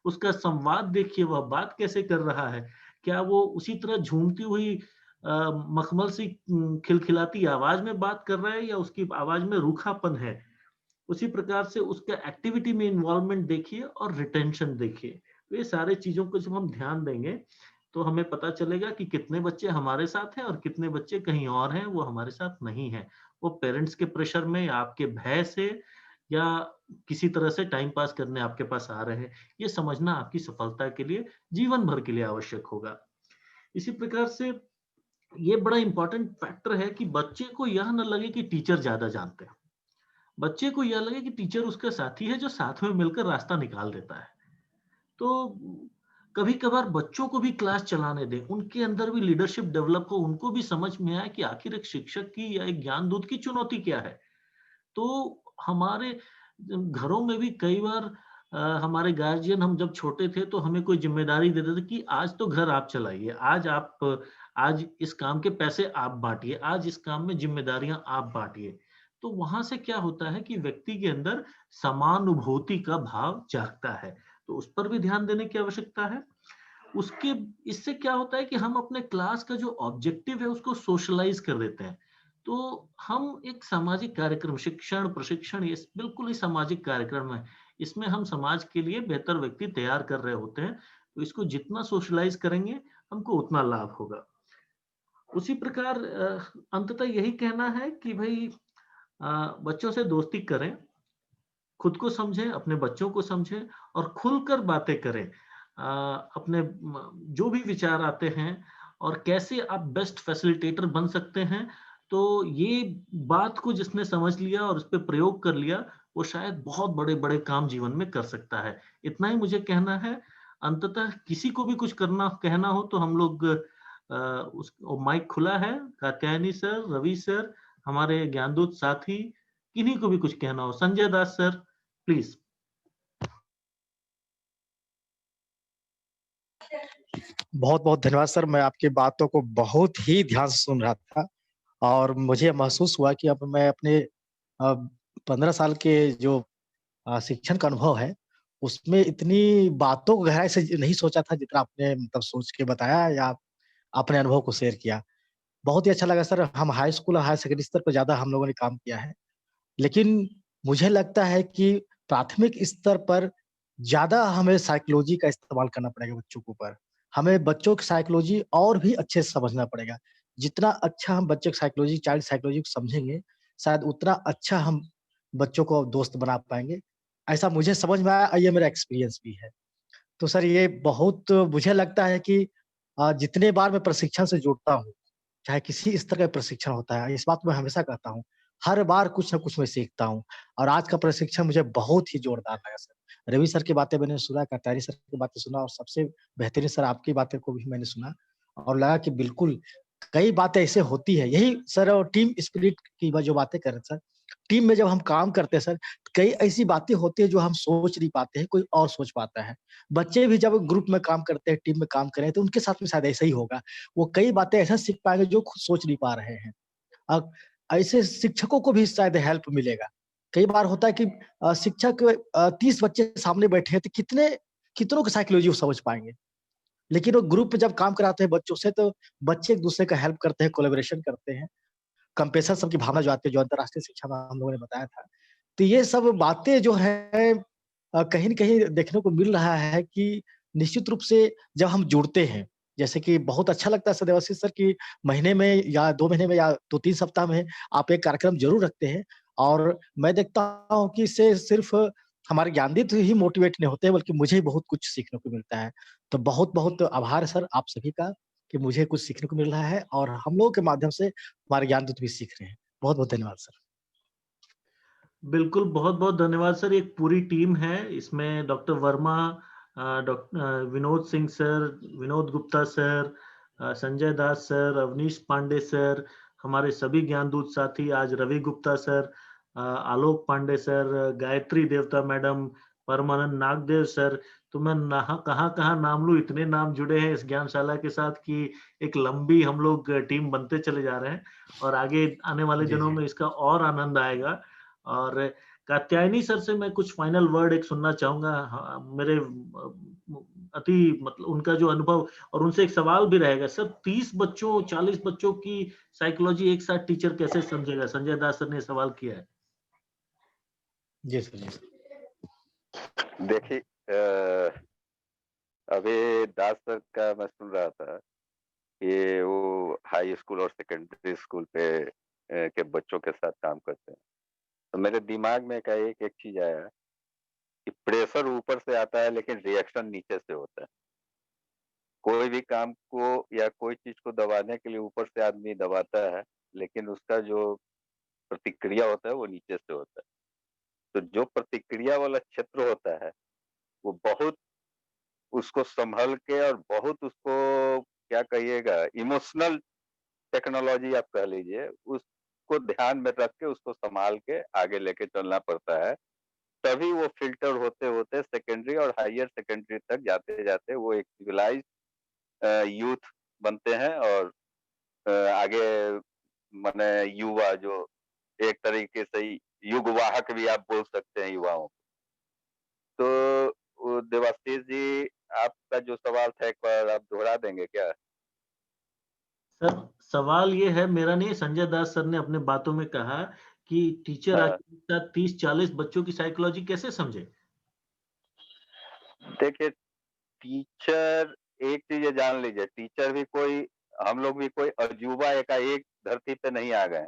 [SPEAKER 2] उसका संवाद देखिए, वह बात कैसे कर रहा है, क्या वो उसी तरह झूमती हुई मखमल सी खिलखिलाती आवाज में बात कर रहा है या उसकी आवाज में रूखापन है। उसी प्रकार से उसका एक्टिविटी में इन्वॉल्वमेंट देखिए और रिटेंशन देखिए। तो ये सारे चीजों को जब हम ध्यान देंगे तो हमें पता चलेगा कि कितने बच्चे हमारे साथ हैं और कितने बच्चे कहीं और हैं, वो हमारे साथ नहीं हैं। वो पेरेंट्स के प्रेशर में या आपके भय से या किसी तरह से टाइम पास करने आपके पास आ रहे हैं। ये समझना आपकी सफलता के लिए जीवन भर के लिए आवश्यक होगा। इसी प्रकार से ये बड़ा इंपॉर्टेंट फैक्टर है कि बच्चे को यह न लगे कि टीचर ज्यादा जानते हैं। बच्चे को यह लगे कि टीचर उसका साथी है जो साथ में मिलकर रास्ता निकाल देता है। तो कभी-कभार बच्चों को भी क्लास चलाने दें, उनके अंदर भी लीडरशिप डेवलप हो, उनको भी समझ में आए कि आखिर एक शिक्षक की या एक ज्ञानदूत की चुनौती क्या है। तो हमारे घरों में भी कई बार हमारे गार्जियन, हम जब छोटे थे तो हमें कोई जिम्मेदारी देते थे कि आज तो घर आप चलाइए, आज इस काम के पैसे आप बांटिए, आज इस काम में जिम्मेदारियां आप बांटिए। तो वहां से क्या होता है कि व्यक्ति के अंदर समानुभूति का भाव जागता है, तो उस पर भी ध्यान देने की आवश्यकता है। उसके इससे क्या होता है कि हम अपने क्लास का जो ऑब्जेक्टिव है उसको सोशलाइज कर देते हैं। तो हम एक सामाजिक कार्यक्रम, शिक्षण प्रशिक्षण, ये बिल्कुल ही सामाजिक कार्यक्रम है। इसमें हम समाज के लिए बेहतर व्यक्ति तैयार कर रहे होते हैं। तो इसको जितना सोशलाइज करेंगे हमको उतना लाभ होगा। उसी प्रकार अंततः यही कहना है कि भाई बच्चों से दोस्ती करें, खुद को समझें, अपने बच्चों को समझें और खुलकर बातें करें। अपने जो भी विचार आते हैं और कैसे आप बेस्ट फैसिलिटेटर बन सकते हैं, तो ये बात को जिसने समझ लिया और उस पे प्रयोग कर लिया, वो शायद बहुत बड़े-बड़े काम जीवन में कर सकता है। इतना ही मुझे कहना है। अंततः किसी को भी कुछ कहना हो तो हम लोग माइक खुला है। कात्यायनी सर, रवि सर, हमारे ज्ञानदूत साथी, किन्हीं को भी कुछ कहना हो। Sanjay Das sir, please.
[SPEAKER 5] बहुत बहुत धन्यवाद सर। मैं आपकी बातों को बहुत ही ध्यान से सुन रहा था और मुझे महसूस हुआ कि अब मैं अपने 15 साल के जो शिक्षण का अनुभव है, उसमें इतनी बातों को गहराई से नहीं सोचा था जितना आपने मतलब सोच के बताया या अपने अनुभव को शेयर किया। बहुत ही अच्छा लगा सर। हम हाई स्कूल और हायर सेकेंडरी स्तर पर ज़्यादा हम लोगों ने काम किया है। लेकिन मुझे लगता है कि प्राथमिक स्तर पर ज़्यादा हमें साइकोलॉजी का इस्तेमाल करना पड़ेगा बच्चों के ऊपर। हमें बच्चों की साइकोलॉजी और भी अच्छे से समझना पड़ेगा। जितना अच्छा हम बच्चे की साइकोलॉजी, चाइल्ड साइकोलॉजी को समझेंगे, शायद उतना अच्छा हम बच्चों को दोस्त बना पाएँगे। ऐसा मुझे समझ में आया और ये मेरा एक्सपीरियंस भी है। तो सर ये बहुत मुझे लगता है कि जितने बार मैं प्रशिक्षण से जुड़ता हूँ, चाहे किसी स्तर का प्रशिक्षण होता है, इस बात को मैं हमेशा कहता हूँ, हर बार कुछ न कुछ मैं सीखता हूँ और आज का प्रशिक्षण मुझे बहुत ही जोरदार लगा सर। रवि सर की बातें मैंने सुना, कटारी सर की बातें सुना और सबसे बेहतरीन सर आपकी बातें को भी मैंने सुना और लगा कि बिल्कुल कई बातें ऐसे होती है। यही सर और टीम स्पिरिट की जो बातें कर रहे हैं सर, टीम में जब हम काम करते हैं सर, कई ऐसी बातें होती है जो हम सोच नहीं पाते हैं, कोई और सोच पाता है। बच्चे भी जब ग्रुप में काम करते हैं, टीम में काम करें तो उनके साथ में शायद ऐसा ही होगा। वो कई बातें ऐसा सीख पाएँगे जो खुद सोच नहीं पा रहे हैं। अब ऐसे शिक्षकों को भी शायद हेल्प मिलेगा। कई बार होता है कि शिक्षक 30 बच्चे सामने बैठे हैं तो कितनों की साइकोलॉजी वो समझ पाएँगे। लेकिन वो ग्रुप में जब काम कराते हैं बच्चों से तो बच्चे एक-दूसरे का हेल्प करते हैं, कोलैबोरेशन करते हैं। कंपेशन सबकी भावना जो आती है, जो अंतर्राष्ट्रीय शिक्षा में हम लोगों ने बताया था। तो ये सब बातें जो हैं कहीं न कहीं देखने को मिल रहा है कि निश्चित रूप से जब हम जुड़ते हैं, जैसे कि बहुत अच्छा लगता है सर देवाशीष सर कि महीने में या 2 महीने में या 2-3 सप्ताह में आप एक कार्यक्रम ज़रूर रखते हैं और मैं देखता हूँ कि इससे सिर्फ़ हमारे ज्ञानदीप ही मोटिवेट नहीं होते हैं, बल्कि मुझे भी बहुत कुछ सीखने को मिलता है। तो बहुत-बहुत आभार सर आप सभी का कि मुझे कुछ सीखने को मिल रहा है और हम लोगों के माध्यम से हमारे ज्ञानदूत भी सीख रहे हैं। बहुत-बहुत धन्यवाद सर।
[SPEAKER 2] बिल्कुल, बहुत-बहुत धन्यवाद सर। एक पूरी टीम है, इसमें doctor Verma, Vinod Singh sir, Vinod Gupta sir, Sanjay Das sir, Avnish Pandey sir, हमारे सभी ज्ञानदूत साथी, आज Ravi Gupta sir, Alok Pandey sir, Gayatri Devta madam, परमानंद नागदेव सर। तो मैं कहाँ-कहाँ नाम लूँ, इतने नाम जुड़े हैं इस ज्ञानशाला के साथ कि एक लंबी हम लोग टीम बनते चले जा रहे हैं और आगे आने वाले
[SPEAKER 5] जी,
[SPEAKER 2] दिनों
[SPEAKER 5] जी।
[SPEAKER 2] में इसका और आनंद आएगा। और कात्यायनी सर से मैं कुछ फाइनल वर्ड एक सुनना चाहूँगा। मेरे अति मतलब उनका जो अनुभव और उनसे एक सवाल भी रहेगा। सर 30 बच्चों, 40 बच्चों की साइकोलॉजी एक साथ टीचर कैसे समझेगा? संजय दास सर ने सवाल किया है।
[SPEAKER 5] जी सर, जी।
[SPEAKER 3] देखिए अभी दास सर का मैं सुन रहा था कि वो हाई स्कूल और सेकेंडरी स्कूल पे के बच्चों के साथ काम करते हैं। तो मेरे दिमाग में का एक चीज आया कि प्रेशर ऊपर से आता है लेकिन रिएक्शन नीचे से होता है। कोई भी काम को या कोई चीज को दबाने के लिए ऊपर से आदमी दबाता है, लेकिन उसका जो प्रतिक्रिया होता है वो नीचे से होता है। तो जो प्रतिक्रिया वाला क्षेत्र होता है वो बहुत उसको संभल के और बहुत उसको क्या कहिएगा इमोशनल टेक्नोलॉजी आप कह लीजिए, उसको ध्यान में रख के उसको संभाल के आगे लेके चलना पड़ता है। तभी वो फ़िल्टर होते-होते सेकेंडरी और हायर सेकेंडरी तक जाते-जाते वो एक सिविलाइज़्ड यूथ बनते हैं और आगे माने युवा जो एक तरीके से युगवाहक भी आप बोल सकते हैं युवाओं। तो देवाशीष जी, आपका जो सवाल था एक बार आप दोहरा देंगे क्या?
[SPEAKER 2] सर सवाल ये है, मेरा नहीं, संजय दास सर ने अपने बातों में कहा कि टीचर
[SPEAKER 3] हाँ।
[SPEAKER 2] आके 30-40 बच्चों की साइकोलॉजी कैसे समझे?
[SPEAKER 3] देखिए, टीचर एक चीज़ ये जान लीजिए, टीचर भी कोई हम लोग भी कोई अजूबा एकाएक धरती पे नहीं आ गए।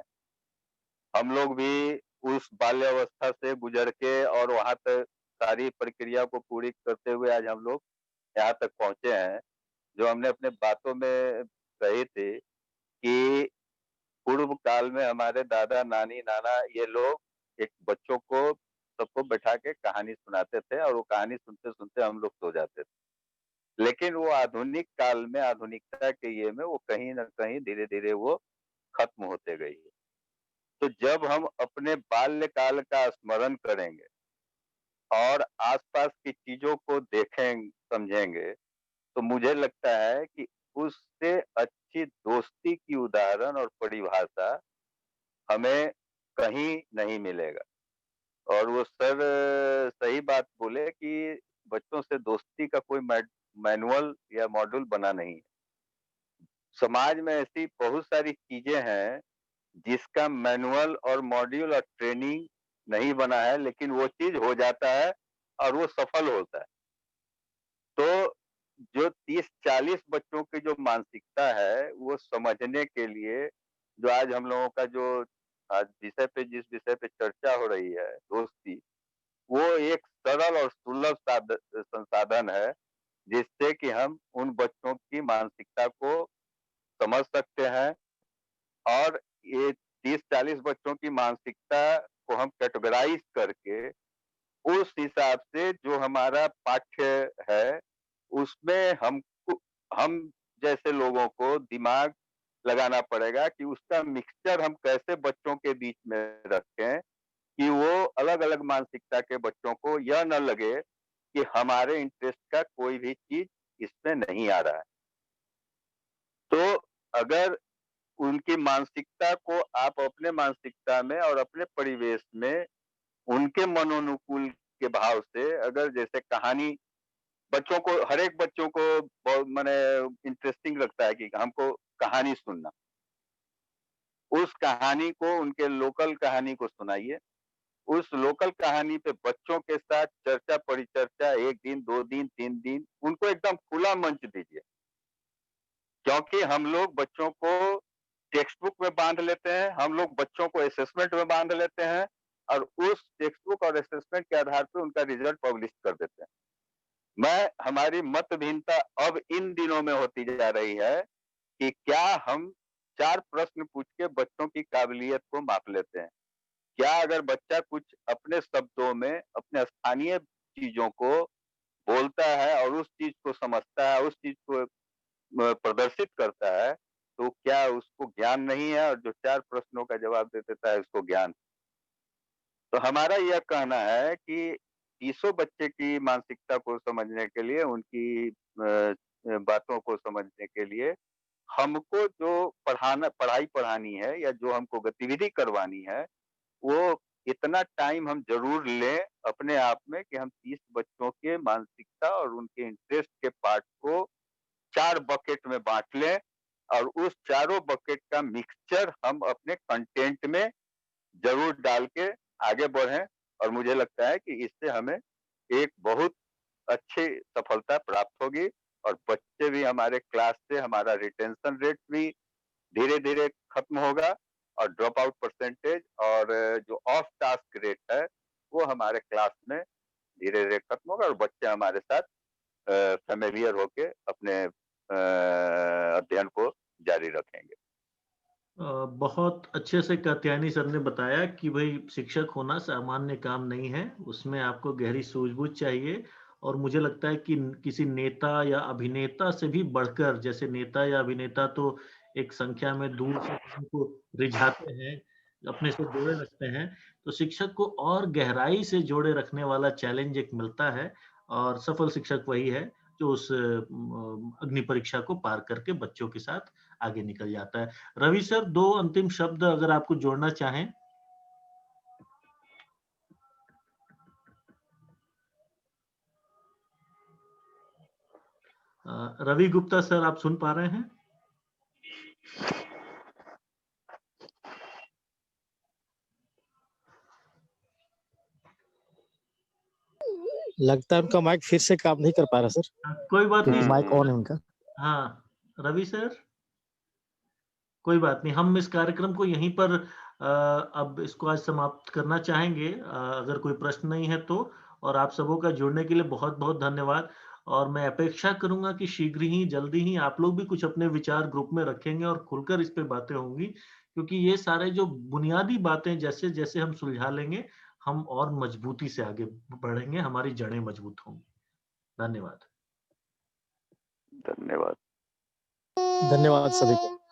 [SPEAKER 3] हम लोग भी उस बाल्यावस्था से गुज़र के और वहाँ तक सारी प्रक्रिया को पूरी करते हुए आज हम लोग यहाँ तक पहुँचे हैं। जो हमने अपने बातों में कही थी कि पूर्व काल में हमारे दादा, नानी, नाना ये लोग एक बच्चों को सबको बैठा के कहानी सुनाते थे और वो कहानी सुनते-सुनते हम लोग सो जाते थे। लेकिन वो आधुनिक काल में आधुनिकता के ये में वो कहीं न कहीं धीरे-धीरे वो खत्म होते गई है। तो जब हम अपने बाल्यकाल का स्मरण करेंगे और आस-पास की चीज़ों को देखें समझेंगे, तो मुझे लगता है कि उससे अच्छी दोस्ती की उदाहरण और परिभाषा हमें कहीं नहीं मिलेगा। और वो सर सही बात बोले कि बच्चों से दोस्ती का कोई मैनुअल या मॉड्यूल बना नहीं है। समाज में ऐसी बहुत सारी चीज़ें हैं, जिसका मैनुअल और मॉड्यूल और ट्रेनिंग नहीं बना है, लेकिन वो चीज़ हो जाता है और वो सफल होता है। तो जो 30-40 बच्चों की जो मानसिकता है, वो समझने के लिए जो आज हम लोगों का जो आज जिस विषय पे चर्चा हो रही है, दोस्ती, वो एक सरल और सुलभ संसाधन है, जिससे कि हम उन बच्चों की मानसिकता को समझ सकते हैं और ये 30-40 बच्चों की मानसिकता को हम कैटेगराइज़ करके उस हिसाब से जो हमारा पाठ्य है, उसमें हम जैसे लोगों को दिमाग लगाना पड़ेगा कि उसका मिक्सचर हम कैसे बच्चों के बीच में रखें, कि वो अलग-अलग मानसिकता के बच्चों को यह ना लगे कि हमारे इंटरेस्ट का कोई भी चीज़ इसमें नहीं आ रहा है। तो अगर उनकी मानसिकता को आप अपने मानसिकता में और अपने परिवेश में उनके मनोनुकूल के भाव से अगर जैसे कहानी बच्चों को हर एक बच्चों को बहुत माने इंटरेस्टिंग लगता है कि हमको कहानी सुनना। उस कहानी को उनके लोकल कहानी को सुनाइए। उस लोकल कहानी पे बच्चों के साथ चर्चा परिचर्चा 1 दिन, 2 दिन, 3 दिन उनको एकदम खुला मंच दीजिए। क्योंकि हम लोग बच्चों को टेक्स्ट बुक में बाँध लेते हैं, हम लोग बच्चों को असेसमेंट में बाँध लेते हैं और उस टेक्स्ट बुक और असेसमेंट के आधार पे उनका रिजल्ट पब्लिश कर देते हैं। हमारी मत भिन्नता अब इन दिनों में होती जा रही है कि क्या हम 4 प्रश्न पूछ के बच्चों की काबिलियत को माप लेते हैं। क्या अगर बच्चा कुछ अपने शब्दों में अपने स्थानीय चीज़ों को बोलता है और उस चीज़ को समझता है, उस चीज़ को प्रदर्शित करता है, तो क्या उसको ज्ञान नहीं है और जो 4 प्रश्नों का जवाब दे देता है उसको ज्ञान। तो हमारा यह कहना है कि तीसों बच्चे की मानसिकता को समझने के लिए, उनकी बातों को समझने के लिए हमको जो पढ़ाई पढ़ानी है या जो हमको गतिविधि करवानी है, वो इतना टाइम हम ज़रूर लें अपने आप में कि हम 30 बच्चों के मानसिकता और उनके इंटरेस्ट के पार्ट को 4 बकेट में बाँट लें और उस चारों बकेट का मिक्सचर हम अपने कंटेंट में ज़रूर डाल के आगे बढ़ें और मुझे लगता है कि इससे हमें एक बहुत अच्छी सफलता प्राप्त होगी और बच्चे भी हमारे क्लास से, हमारा रिटेंशन रेट भी धीरे धीरे खत्म होगा और ड्रॉप आउट परसेंटेज और जो ऑफ टास्क रेट है वो हमारे क्लास में धीरे धीरे खत्म होगा और बच्चे हमारे साथ फेमिलियर होके अपने अध्ययन को जारी रखेंगे।
[SPEAKER 2] बहुत अच्छे से कात्यायनी सर ने बताया कि भाई शिक्षक होना सामान्य काम नहीं है, उसमें आपको गहरी सूझबूझ चाहिए और मुझे लगता है कि किसी नेता या अभिनेता से भी बढ़कर, जैसे नेता या अभिनेता तो एक संख्या में दूर से उनको रिझाते हैं, अपने से जोड़े रखते हैं, तो शिक्षक को और गहराई से जोड़े रखने वाला चैलेंज एक मिलता है और सफल शिक्षक वही है जो उस अग्नि परीक्षा को पार करके बच्चों के साथ आगे निकल जाता है। रवि सर, 2 अंतिम शब्द अगर आपको जोड़ना चाहें? रवि गुप्ता सर, आप सुन पा रहे हैं?
[SPEAKER 5] लगता है उनका माइक फिर से काम नहीं कर पा रहा सर,
[SPEAKER 2] कोई बात नहीं।
[SPEAKER 5] माइक ऑन है उनका।
[SPEAKER 2] हाँ, रवि सर, कोई बात नहीं, हम इस कार्यक्रम को यहीं पर अब इसको आज समाप्त करना चाहेंगे, अगर कोई प्रश्न नहीं है तो। और आप सबों का जुड़ने के लिए बहुत-बहुत धन्यवाद और मैं अपेक्षा करूंगा कि शीघ्र ही, जल्दी ही आप लोग भी कुछ अपने विचार ग्रुप में रखेंगे और खुलकर इस पे बातें होंगी, क्योंकि ये सारे जो बुनियादी बातें जैसे-जैसे हम सुलझा लेंगे, हम और मजबूती से आगे बढ़ेंगे, हमारी जड़ें मजबूत होंगी। धन्यवाद।
[SPEAKER 3] धन्यवाद।
[SPEAKER 5] धन्यवाद सभी को।